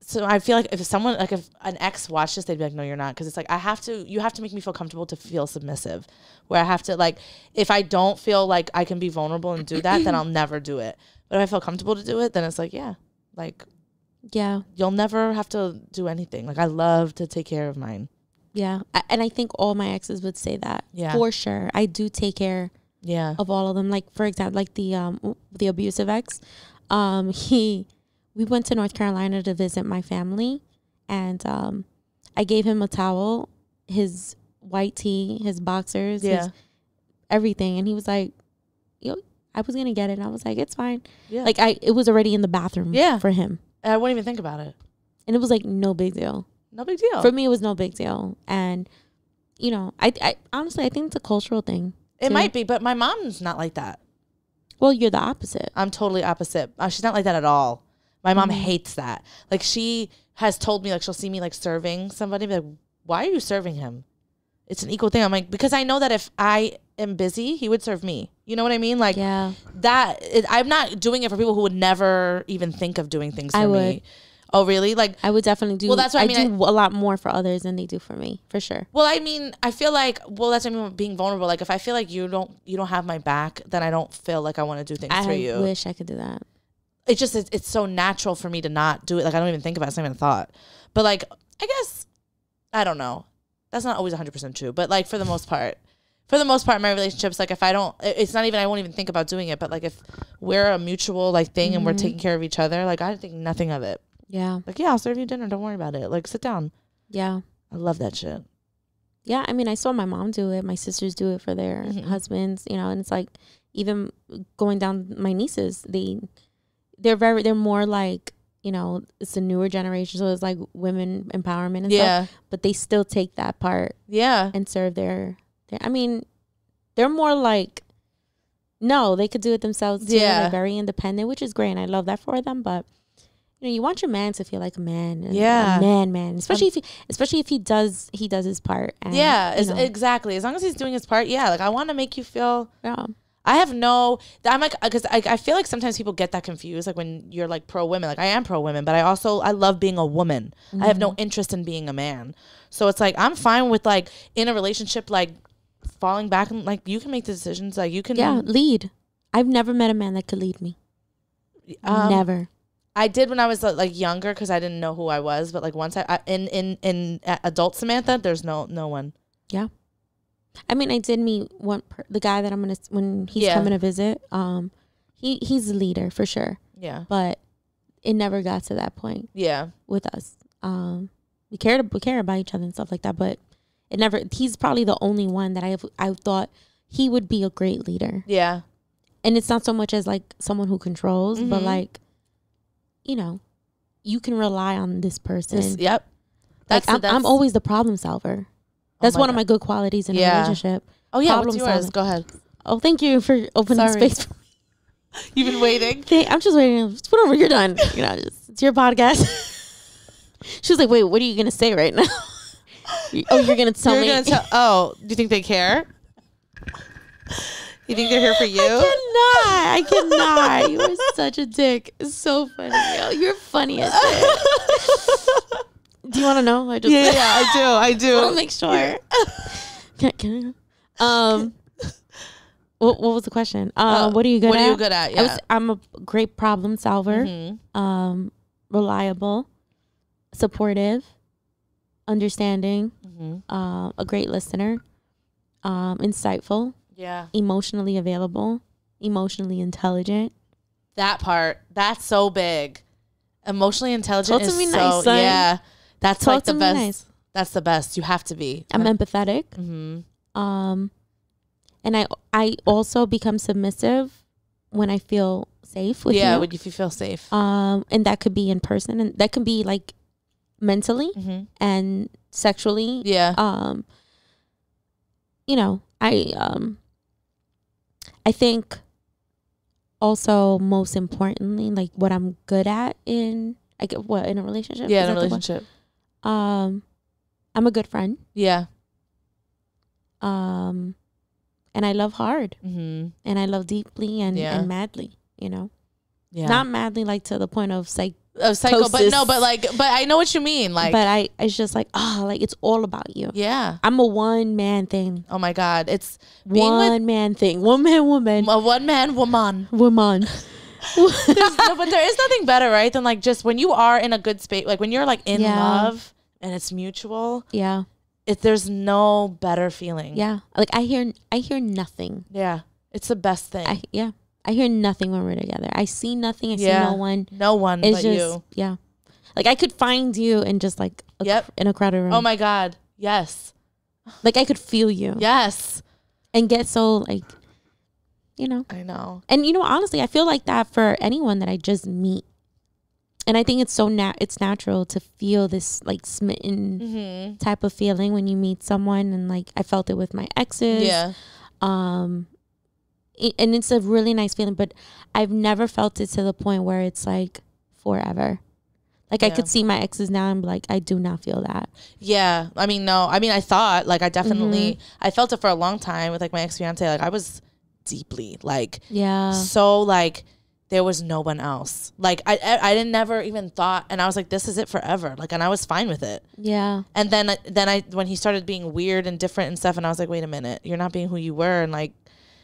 So I feel like if someone, like if an ex watched this, they'd be like, no, you're not. Because it's like you have to make me feel comfortable to feel submissive. Where I have to, like, if I don't feel like I can be vulnerable and do that, then I'll never do it. But if I feel comfortable to do it, then it's like, yeah, like, yeah, you'll never have to do anything. Like, I love to take care of mine. Yeah. And I think all my exes would say that. Yeah. For sure. I do take care of all of them. Like, for example, like the abusive ex, we went to North Carolina to visit my family, and I gave him a towel, his white tee, his boxers, his everything, and he was like, yo, I was gonna get it, and I was like, it's fine. Yeah. Like, it was already in the bathroom for him. I wouldn't even think about it. And it was like no big deal. No big deal. For me, it was no big deal. And, you know, I honestly, I think it's a cultural thing. It might be, but my mom's not like that. Well, you're the opposite. I'm totally opposite. She's not like that at all. My mom hates that. Like, she has told me, like, she'll see me, like, serving somebody, be like, why are you serving him? It's an equal thing. I'm like, because I know that if I am busy, he would serve me. You know what I mean? Like, I'm not doing it for people who would never even think of doing things for me. Oh, really? Like, I would definitely do. Well, that's what I mean. I do a lot more for others than they do for me, for sure. Well, I mean, I feel like, that's what I mean with being vulnerable. Like, if I feel like you don't have my back, then I don't feel like I want to do things for you. I wish I could do that. It's just, it's so natural for me to not do it. Like, I don't even think about it. It's not even a thought. But, like, I guess, I don't know. That's not always 100% true. But, like, for the most part, my relationships, like, if I don't, it's not even, I won't even think about doing it. But, like, if we're a mutual, like, thing and we're taking care of each other, like, I think nothing of it. Yeah. Like, yeah, I'll serve you dinner. Don't worry about it. Like, sit down. Yeah. I love that shit. Yeah, I mean, I saw my mom do it. My sisters do it for their husbands, you know, and it's like even going down my nieces, they're more like, you know, it's a newer generation, so it's like women empowerment and stuff. But they still take that part, and serve their. I mean, they're more like, no, they could do it themselves too. They're very independent, which is great, and I love that for them. But you know, you want your man to feel like a man, and a man, especially if he does his part. And, exactly. As long as he's doing his part, like I want to make you feel. Yeah. I'm like, because I feel like sometimes people get that confused, like when you're like pro women. Like I am pro women, but I love being a woman. I have no interest in being a man. So it's like I'm fine with like in a relationship, like falling back and like you can make the decisions, like you can lead. I've never met a man that could lead me. Never. I did when I was like younger because I didn't know who I was, but like once in adult Samantha, there's no one. Yeah. I mean, I did meet the guy that when he's coming to visit. He's a leader for sure. Yeah. But it never got to that point. Yeah. With us, we care about each other and stuff like that. But it never. He's probably the only one that I thought he would be a great leader. Yeah. And it's not so much as like someone who controls, but like, you know, you can rely on this person. Yep. I'm always the problem solver. That's one of my good qualities in a relationship. Oh yeah, what's yours? Solving. Go ahead. Oh, thank you for opening space for me. You've been waiting. I'm just waiting. Just whenever you're done, you know, it's your podcast. She was like, "Wait, what are you gonna say right now?" You're gonna tell me. Do you think they care? You think they're here for you? I cannot. You are such a dick. It's so funny. You're funny as shit. Do you want to know? I do. I'll make sure. Yeah. Can I? What was the question? What are you good at? What are you good at? Yeah. I'm a great problem solver. Reliable, supportive, understanding, a great listener, insightful. Yeah. Emotionally available, emotionally intelligent. That part, that's so big. Emotionally intelligent is so nice, son. Yeah. That's Talk like the best. Nice. That's the best. You have to be. I'm empathetic. And I also become submissive when I feel safe with you. Yeah, when you feel safe. And that could be in person, and that can be like mentally and sexually. Yeah. You know, I think also most importantly, like what I'm good at in a relationship. Yeah, in a relationship. I'm a good friend. Yeah. And I love hard. And I love deeply and madly, you know. Yeah. Not madly like to the point of psycho, but I know what you mean. Like, but it's just like, like it's all about you. Yeah. I'm a one man thing. Oh my God. It's one man thing. One man woman. A one man woman. Woman. But there is nothing better, right? Than like just when you are in a good space, like when you're like in love and it's mutual. Yeah. There's no better feeling. Yeah. Like I hear nothing. Yeah. It's the best thing. I hear nothing when we're together. I see nothing. I see no one. No one it's but just, you. Yeah. Like I could find you in just like in a crowded room. Oh my God. Yes. Like I could feel you. Yes. And get so like, you know. I know. And you know, honestly, I feel like that for anyone that I just meet. And I think it's so it's natural to feel this like smitten type of feeling when you meet someone, and like I felt it with my exes. Yeah. And it's a really nice feeling, but I've never felt it to the point where it's like forever. Like I could see my exes now and be like, I do not feel that. Yeah. I mean, no. I mean, I thought like I definitely I felt it for a long time with like my ex-fiance. Like I was deeply like so like there was no one else. Like I didn't never even thought, and I was like, this is it forever. Like, and I was fine with it. Yeah. And then I when he started being weird and different and stuff, and I was like, wait a minute, you're not being who you were, and like.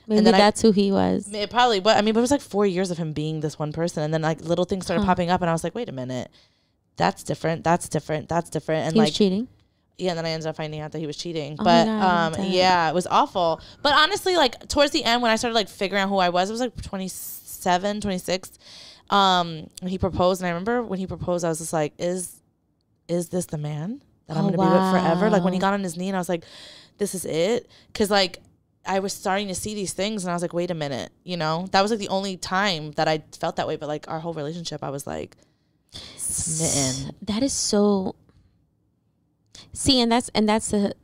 Maybe and then that's who he was. It probably, but I mean, but it was like 4 years of him being this one person, and then like little things started popping up, and I was like, wait a minute, that's different, and he like was cheating. Yeah, and then I ended up finding out that he was cheating. But yeah, it was awful. But honestly, like towards the end when I started like figuring out who I was, it was like 27, 26. When he proposed, and I remember when he proposed, I was just like, is this the man that I'm going to be with forever. Like when he got on his knee and I was like, this is it. Because like I was starting to see these things and I was like, wait a minute, you know, that was like the only time that I felt that way. But like our whole relationship, I was like smitten. That is so. See, and that's the.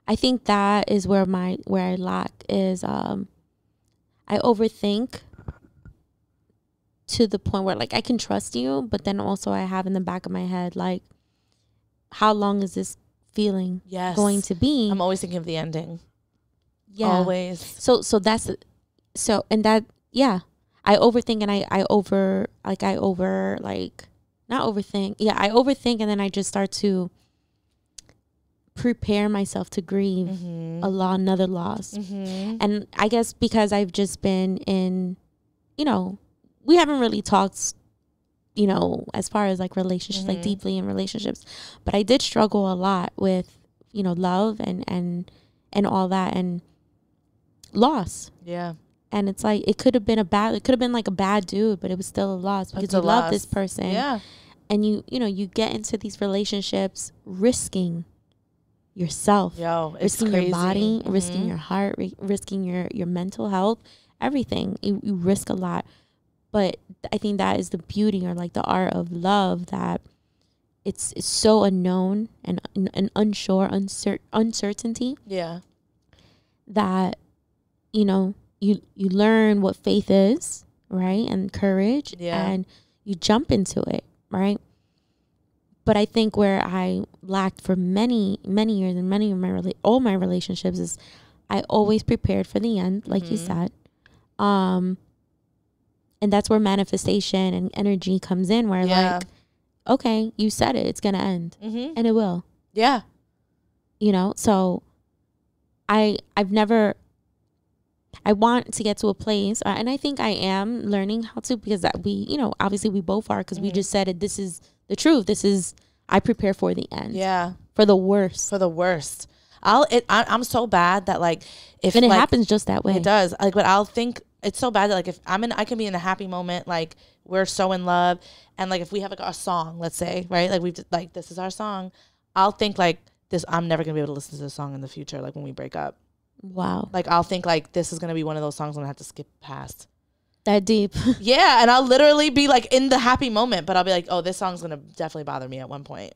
I think that is where I lack is I overthink to the point where like I can trust you, but then also I have in the back of my head like, how long is this feeling going to be? I'm always thinking of the ending. Yeah, always. So that's so and that I overthink and I over not overthink. Yeah, I overthink and then I just start to prepare myself to grieve another loss. And I guess because I've just been in, you know, we haven't really talked, you know, as far as like relationships, like deeply in relationships, but I did struggle a lot with, you know, love and all that and loss. Yeah. And it's like, it could have been like a bad dude, but it was still a loss because you love this person. Yeah. And you know, you get into these relationships risking yourself, risking crazy. your body, risking your heart, risking your mental health, everything. You risk a lot. But I think that is the beauty or like the art of love, that it's so unknown and unsure, uncertainty. Yeah. That, you know, you learn what faith is, right? And courage. Yeah. And you jump into it, right? But I think where I lacked for many years and many of all my relationships is I always prepared for the end, like you said. And that's where manifestation and energy comes in, where like, okay, you said it, it's going to end. And it will. Yeah. You know, so I want to get to a place, and I think I am learning how to, because that we, you know, obviously we both are, because we just said it, this is the truth. This is, I prepare for the end. Yeah. For the worst. For the worst. I'm so bad that like, if and it like, happens just that way. It does. Like, but I'll think it's so bad that like, if I can be in a happy moment, like we're so in love. And like, if we have like a song, let's say, right? Like like, this is our song. I'll think like this, I'm never going to be able to listen to this song in the future. Like when we break up. Wow. Like I'll think like, this is going to be one of those songs I'm going to have to skip past. That deep. Yeah. And I'll literally be like in the happy moment, but I'll be like, oh, this song's going to definitely bother me at one point.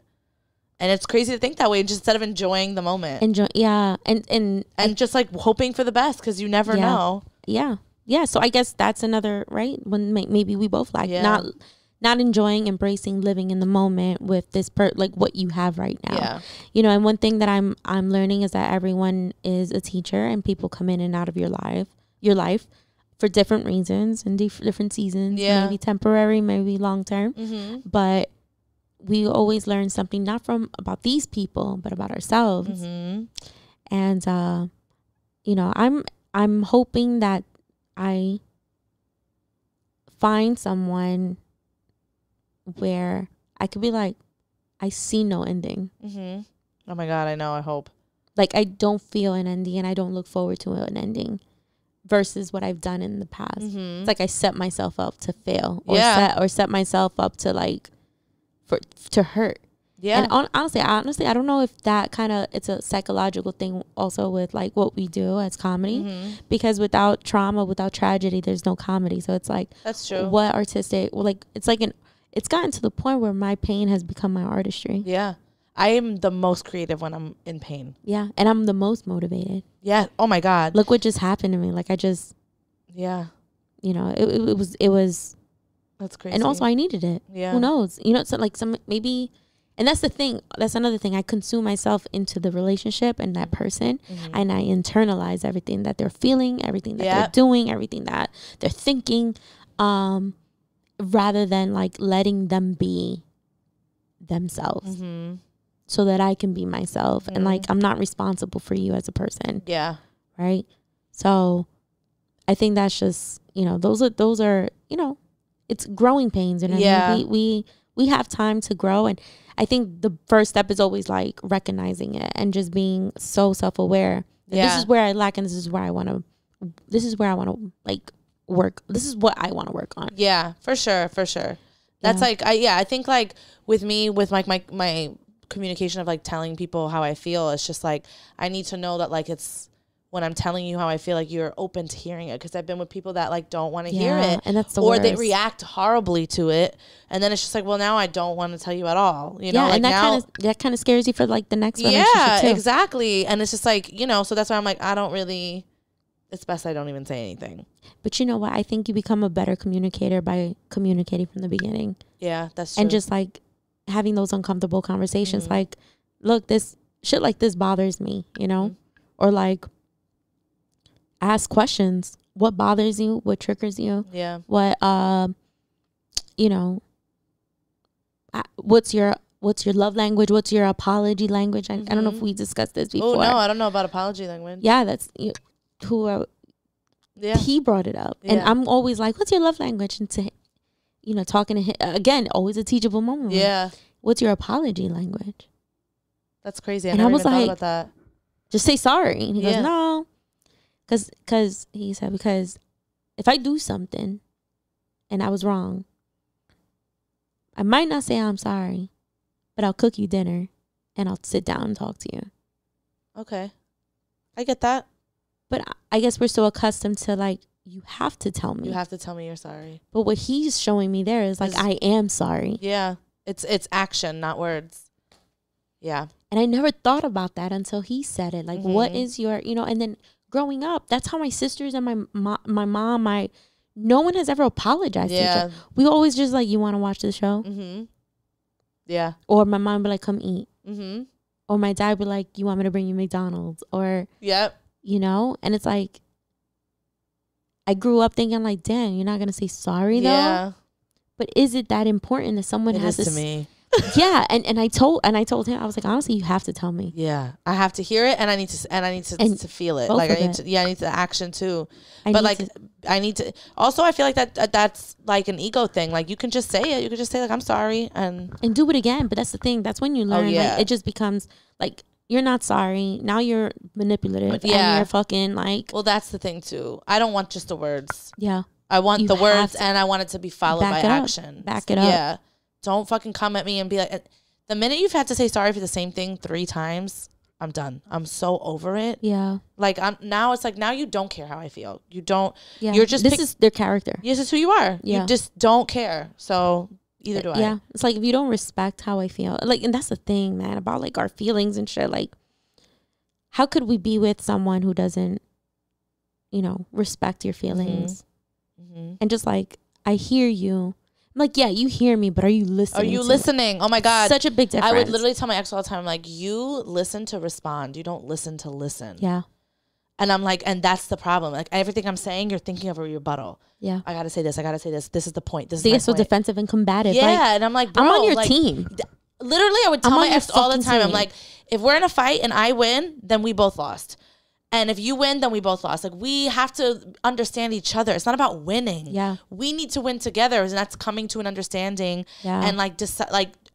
And it's crazy to think that way, just instead of enjoying the moment. Yeah. And just like hoping for the best, because you never know. Yeah. Yeah. So I guess that's another, right? When maybe we both like not enjoying, embracing, living in the moment with this like what you have right now. Yeah. You know, and one thing that I'm learning is that everyone is a teacher, and people come in and out of your life for different reasons and different seasons. Yeah. Maybe temporary, maybe long term. But we always learn something, not from about these people, but about ourselves. And you know, I'm hoping that I find someone where I could be like, I see no ending. Oh my God, I know. I hope. Like, I don't feel an ending, and I don't look forward to an ending versus what I've done in the past. It's like I set myself up to fail, or set myself up to like to hurt. Yeah. And honestly, I don't know if that kind of, it's a psychological thing also with like what we do as comedy, because without trauma, without tragedy, there's no comedy. So it's like, that's true. What artistic, well, like, it's like it's gotten to the point where my pain has become my artistry. Yeah. I am the most creative when I'm in pain. Yeah. And I'm the most motivated. Yeah. Oh my God. Look what just happened to me. Like yeah. You know, it was. That's crazy. And also I needed it. Yeah. Who knows? You know, so like maybe, and that's the thing. That's another thing. I consume myself into the relationship and that person, and I internalize everything that they're feeling, everything that they're doing, everything that they're thinking, rather than like letting them be themselves, so that I can be myself, and like I'm not responsible for you as a person. Yeah. Right. So I think that's just, you know, those are you know, it's growing pains, and we have time to grow. And I think the first step is always like recognizing it and just being so self-aware. This is where I lack, and this is where I want to like work. This is what I want to work on. Yeah, for sure. That's like, I think like with me, with like my communication of like telling people how I feel. It's just like I need to know that like it's when I'm telling you how I feel, like you're open to hearing it, because I've been with people that like don't want to hear it, and that's the or worst. they react horribly to it, and then it's just like, well, now I don't want to tell you at all, you know. Yeah, like and that kind of scares you for like the next relationship too. Exactly. And it's just like, you know, so that's why I'm like, it's best I don't even say anything. But you know what? I think you become a better communicator by communicating from the beginning. Yeah, that's true. And just like having those uncomfortable conversations, like, look, this shit like this bothers me, you know, or like ask questions. What bothers you? What triggers you? Yeah. What you know, what's your love language? What's your apology language? I don't know if we discussed this before. Oh no, I don't know about apology language. Yeah, that's he brought it up, and I'm always like, what's your love language? And to, you know, talking to him again, always a teachable moment. Yeah. What's your apology language? That's crazy. I never even thought about that. Just say sorry. And he goes, no. Because he said, because if I do something and I was wrong, I might not say I'm sorry, but I'll cook you dinner and I'll sit down and talk to you. Okay. I get that. But I guess we're so accustomed to like, you have to tell me. You have to tell me you're sorry. But what he's showing me there is like, I am sorry. Yeah. It's action, not words. Yeah. And I never thought about that until he said it. Like, what is your, you know, and then growing up, that's how my sisters and my mom, no one has ever apologized to each other. We always just like, you want to watch the show? Yeah. Or my mom would like, come eat. Mm-hmm. Or my dad would like, you want me to bring you McDonald's? Or, yep. You know? And it's like, I grew up thinking like, damn, you're not going to say sorry though? Yeah. But is it that important that someone has to me? Yeah, and I told him, I was like, honestly, you have to tell me. Yeah, I have to hear it, and I need to feel it. Like I need to action too. I need to. Also, I feel like that's like an ego thing. Like you can just say it. You can just say like, I'm sorry, and do it again. But that's the thing. That's when you learn. Like, it just becomes like, you're not sorry. Now you're manipulative. Yeah, and you're fucking like. Well, that's the thing too. I don't want just the words. Yeah, I want the words, and I want it to be followed by action. Back it up. Yeah. Don't fucking come at me and be like, the minute you've had to say sorry for the same thing 3 times, I'm done. I'm so over it. Yeah. Like now it's like, now you don't care how I feel. You don't. Yeah. You're just. This is their character. This is who you are. Yeah. You just don't care. So either do I. Yeah. It's like, if you don't respect how I feel, like, and that's the thing, man, about like our feelings and shit. Like, how could we be with someone who doesn't, you know, respect your feelings? And just like, I hear you. I'm like, yeah, you hear me, but are you listening? Are you listening? Oh my God. Such a big difference. I would literally tell my ex all the time, I'm like, you listen to respond. You don't listen to listen. Yeah. And I'm like, and that's the problem. Like everything I'm saying, you're thinking of a rebuttal. Yeah. I gotta say this. I gotta say this. This is the point. This is they my get so point. defensive and combative. Yeah. Like, and I'm like, bro, I'm on your like, team. Literally, I would tell my ex all the time. Team. I'm like, if we're in a fight and I win, then we both lost. And if you win, then we both lost. Like, we have to understand each other. It's not about winning. Yeah. We need to win together. And that's coming to an understanding and like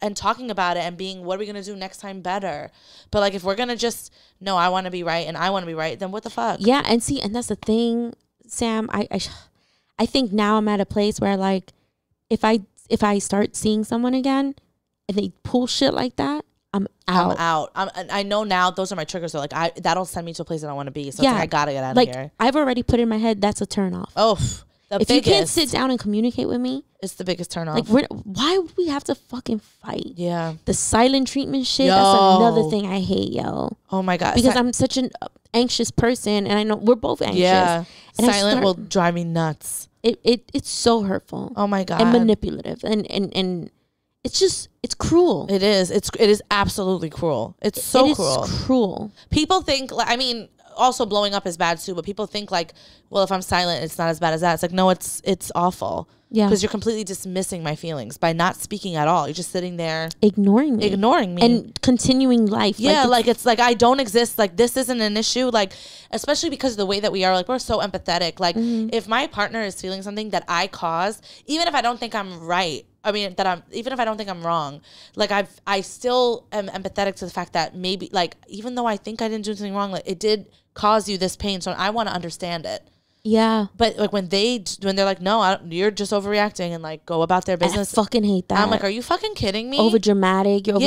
and talking about it and being, what are we going to do next time better? But like, if we're going to just, no, I want to be right and I want to be right, then what the fuck? Yeah. And see, and that's the thing, Sam, I think now I'm at a place where like, if I start seeing someone again and they pull shit like that, I'm out. I know now those are my triggers. So like that'll send me to a place that I want to be. So it's like, I gotta get out of here. I've already put in my head that's a turn off. Oh, if you can't sit down and communicate with me, it's the biggest turn off. Like, why would we have to fucking fight? Yeah, the silent treatment shit. That's another thing I hate, yo. Oh my God, because I'm such an anxious person, and I know we're both anxious. Yeah, and silent will drive me nuts. It's so hurtful. Oh my God, and manipulative, and. It's cruel. It is. It is absolutely cruel. It's so cruel. It's cruel. People think, I mean, also blowing up is bad too, but people think like, well, if I'm silent, it's not as bad as that. It's like, no, it's awful. Yeah. Because you're completely dismissing my feelings by not speaking at all. You're just sitting there. Ignoring me. And continuing life. Yeah, like it's like I don't exist. Like, this isn't an issue. Like, especially because of the way that we are, like, we're so empathetic. Like, if my partner is feeling something that I caused, even if I don't think I'm right, even if I don't think I'm wrong, like I still am empathetic to the fact that maybe, like, even though I think I didn't do anything wrong, like, it did cause you this pain, so I want to understand it. Yeah. But like when they're like, no, you're just overreacting and like go about their business. I fucking hate that. I'm like, are you fucking kidding me? Over dramatic. You're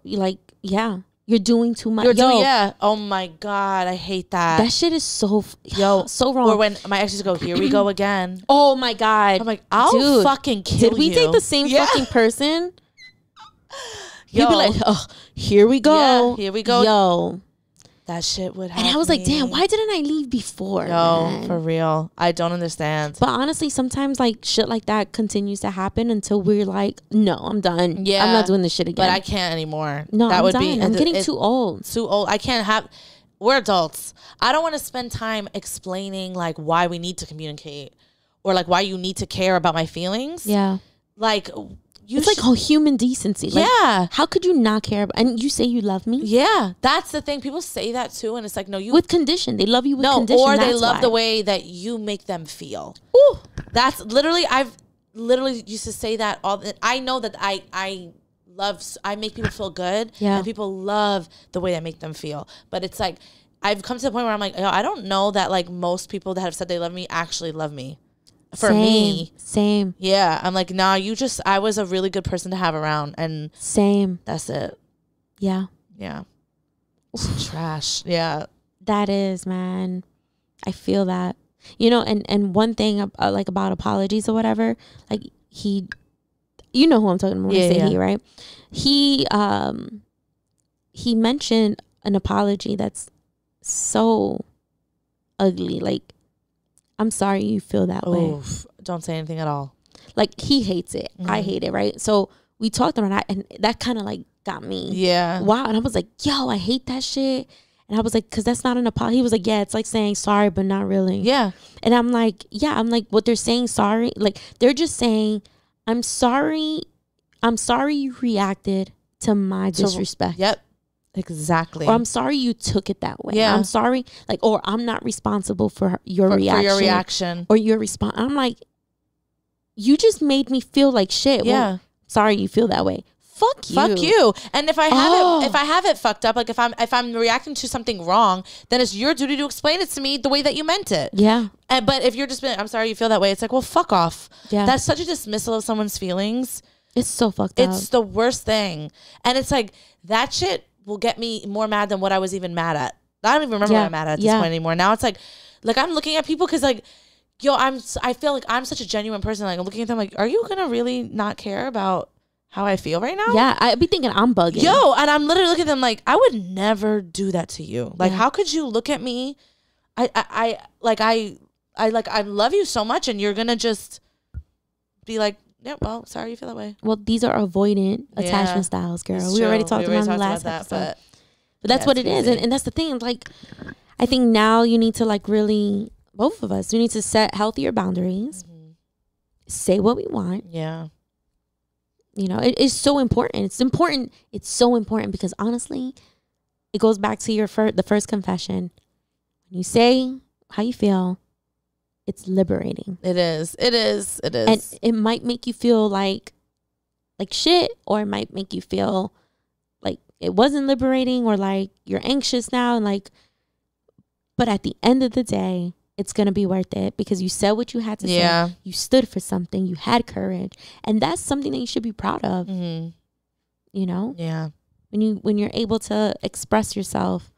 like, yeah. You're doing too much. Yeah. Oh my God. I hate that. That shit is so wrong. Or when my ex used to go, here we go again. Oh my God. I'm like, I'll fucking kill you. Did we date the same fucking person? You'd be like, oh, here we go. Yeah, here we go. Yo. That shit would happen. And I was like, damn, why didn't I leave before? No, for real. I don't understand. But honestly, sometimes like shit like that continues to happen until we're like, no, I'm done. Yeah. I'm not doing this shit again. But I can't anymore. No, that I'm would done. be. I'm getting too old. Too old. I can't have. We're adults. I don't want to spend time explaining like why we need to communicate or like why you need to care about my feelings. Yeah. Like. It's like whole human decency. Like, yeah. How could you not care about? And you say you love me. Yeah, that's the thing. People say that too, and it's like, no, you with condition. They love you with condition. Or they love the way that you make them feel. Ooh. That's literally. I've literally used to say that all. I know that I make people feel good. Yeah. And people love the way I make them feel. But it's like I've come to the point where I'm like, I don't know that like most people that have said they love me actually love me. Same. Yeah. I'm like, nah, I was a really good person to have around. And same. That's it. Yeah. Yeah. It's trash. Yeah. That is, man. I feel that. You know, and one thing like about apologies or whatever, like you know who I'm talking about when I say he, right? He mentioned an apology that's so ugly. Like, I'm sorry you feel that way. Don't say anything at all. Like, he hates it. Mm-hmm. I hate it, right? So we talked about that, and that kind of like got me. Yeah. Wow. And I was like, yo, I hate that shit. And I was like, because that's not an apology. He was like, yeah, it's like saying sorry, but not really. Yeah. And I'm like, yeah, I'm like, what they're saying sorry, like they're just saying, I'm sorry you reacted to my disrespect. Yep. Exactly. Or I'm sorry you took it that way. Yeah. I'm sorry, like, or I'm not responsible for your reaction. For your reaction. Or your response. I'm like, you just made me feel like shit. Yeah. Well, sorry you feel that way. Fuck you. Fuck you. And if I have it fucked up, like if I'm reacting to something wrong, then it's your duty to explain it to me the way that you meant it. Yeah. But if you're just I'm sorry you feel that way, it's like, well, fuck off. Yeah. That's such a dismissal of someone's feelings. It's so fucked up. It's the worst thing. And it's like that shit will get me more mad than what I was even mad at. I don't even remember what I'm mad at this point anymore. Now it's like I'm looking at people because like, yo, I feel like I'm such a genuine person. Like I'm looking at them like, are you gonna really not care about how I feel right now? Yeah, I'd be thinking I'm bugging. Yo, and I'm literally looking at them like, I would never do that to you. Like, how could you look at me? I love you so much, and you're gonna just be like, yeah, well, sorry you feel that way. Well, these are avoidant attachment styles, girl. We already talked about in the last episode. But that's what it is. And that's the thing. Like, I think now you need to like really, both of us, we need to set healthier boundaries. Mm-hmm. Say what we want. Yeah. You know, it is so important. It's important. It's so important because honestly, it goes back to the first confession. When you say how you feel, it's liberating. It is. And it might make you feel like shit, or it might make you feel like it wasn't liberating, or like you're anxious now, and like, but at the end of the day, it's going to be worth it because you said what you had to say. You stood for something. You had courage. And that's something that you should be proud of. Mm-hmm. You know? Yeah. When you're able to express yourself.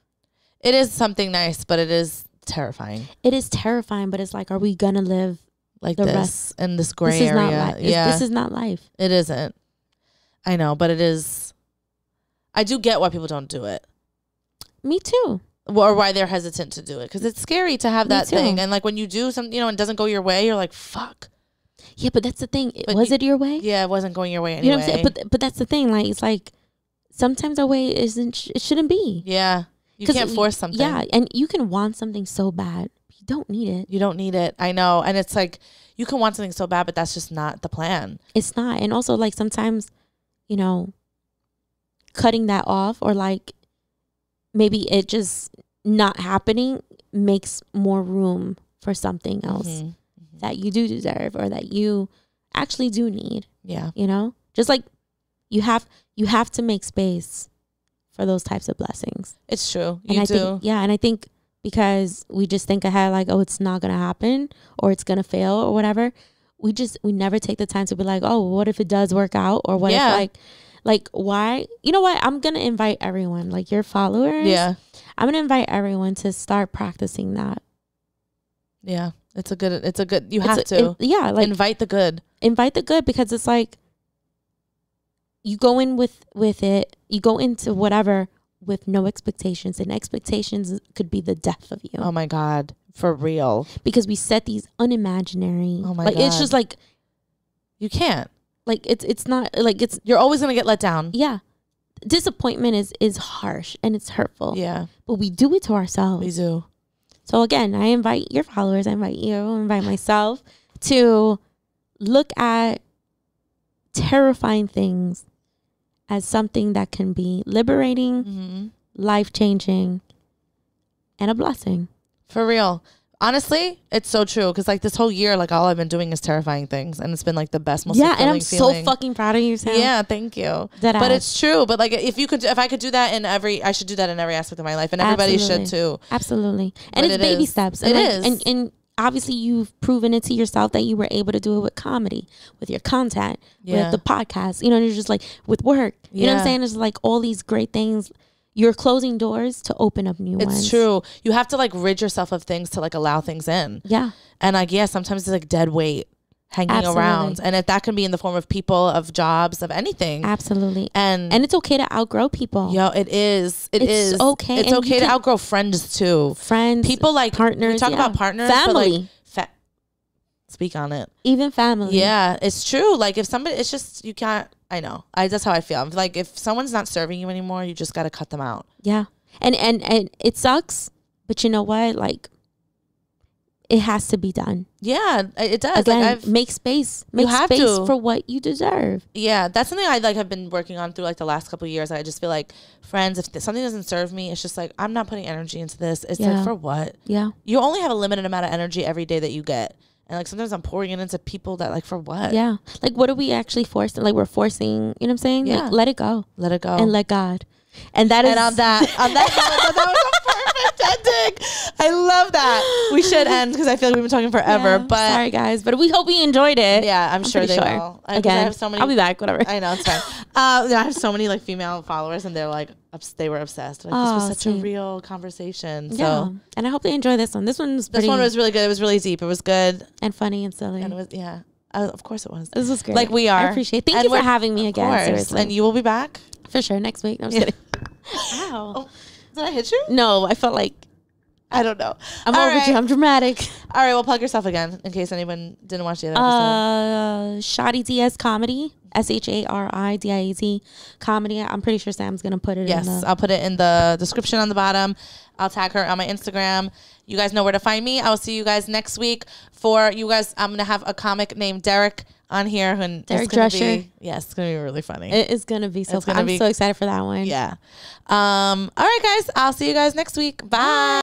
It is something nice, but it is terrifying. It is terrifying, but it's like, are we going to live like the this rest? In this gray area? This is not life. It isn't. I know, but it is. I do get why people don't do it. Me too. Or why they're hesitant to do it, because it's scary to have that thing, and like when you do something, and it doesn't go your way, you're like, fuck. Yeah, but that's the thing. Was it your way? Yeah, it wasn't going your way anyway. You know what I'm saying? But that's the thing. Like, it's like sometimes our way isn't. It shouldn't be. Yeah, you can't force something. Yeah, and you can want something so bad, you don't need it. You don't need it. I know, and it's like you can want something so bad, but that's just not the plan. It's not, and also like sometimes, cutting that off, or like maybe it just not happening makes more room for something else that you do deserve, or that you actually do need. Yeah. Just like you have to make space for those types of blessings. It's true. And I think because we just think ahead like, oh, it's not gonna happen or it's gonna fail or whatever. We never take the time to be like, oh, what if it does work out, or what if like why? You know what? I'm gonna invite everyone, like your followers. Yeah, I'm gonna invite everyone to start practicing that. Yeah, it's a good. You have to. Like invite the good. Invite the good, because it's like you go in with it. You go into whatever with no expectations, and expectations could be the death of you. Oh my God, for real. Because we set these unimaginary. Oh my God. It's just like you can't. Like it's not like it's. You're always gonna get let down. Yeah, disappointment is harsh and it's hurtful. Yeah, but we do it to ourselves. We do. So again, I invite your followers, I invite you, I invite myself to look at terrifying things as something that can be liberating, life-changing, and a blessing. For real. Honestly, it's so true, because like this whole year, like all I've been doing is terrifying things, and it's been like the best, most fulfilling and I'm feeling. so fucking proud of you, Sam. Yeah, thank you. But it's true. But like, if I could do that I should do that in every aspect of my life, and everybody should too. Absolutely. And it's baby steps. And and obviously you've proven it to yourself that you were able to do it with comedy, with your content, with the podcast. You know, you're just like with work. You know what I'm saying? It's like all these great things. You're closing doors to open up new ones. It's true. You have to like rid yourself of things to like allow things in. Yeah. And like, sometimes it's like dead weight hanging around. And if that can be in the form of people, of jobs, of anything. Absolutely. And it's okay to outgrow people. Yo, it is. It's okay. It's okay to outgrow friends too. Friends. People like partners. We talk about partners. Family. But like, speak on it. Even family. Yeah, it's true. Like if somebody, it's just, you can't. I know. That's how I feel. I'm like, if someone's not serving you anymore, you just got to cut them out. Yeah. And it sucks, but you know what? Like, it has to be done. Yeah, it does. Again, like make space. Make space for what you deserve. Yeah, that's something I like have been working on through like the last couple of years. I just feel like, friends, if something doesn't serve me, it's just like, I'm not putting energy into this. It's like, for what? Yeah. You only have a limited amount of energy every day that you get. And like sometimes I'm pouring it into people that like, for what? Yeah. Like what are we actually forcing? Like we're forcing, you know what I'm saying? Yeah. Like let it go. Let it go. And let God. And that is. And on that that was a perfect ending. I love that. We should end because I feel like we've been talking forever. Yeah, but sorry guys, but we hope you enjoyed it. Yeah, I'm sure they will. Again, I have so many, I'll be back. Whatever. I know, it's fine. I have so many like female followers, and they're like, they were obsessed. Like, this was such a real conversation. So, yeah. And I hope they enjoy this one. This one was really good. It was really deep. It was good and funny and silly. And it was of course it was. This was great. Like we are. I appreciate it. Thank you for having me again. Course. Seriously. And you will be back for sure next week. I'm just kidding. Ow. Oh, did I hit you? No, I felt like I don't know. I'm I'm dramatic. All right, well, plug yourself again in case anyone didn't watch the other episode. Shari Diaz comedy. SHARIDIAZ comedy. I'm pretty sure Sam's gonna put it. Yes, I'll put it in the description on the bottom. I'll tag her on my Instagram. You guys know where to find me. I will see you guys next week. For you guys, I'm gonna have a comic named Derek on here. And Derek Drescher. Yes, it's gonna be really funny. It is gonna be so fun. I'm so excited for that one. Yeah. All right, guys. I'll see you guys next week. Bye.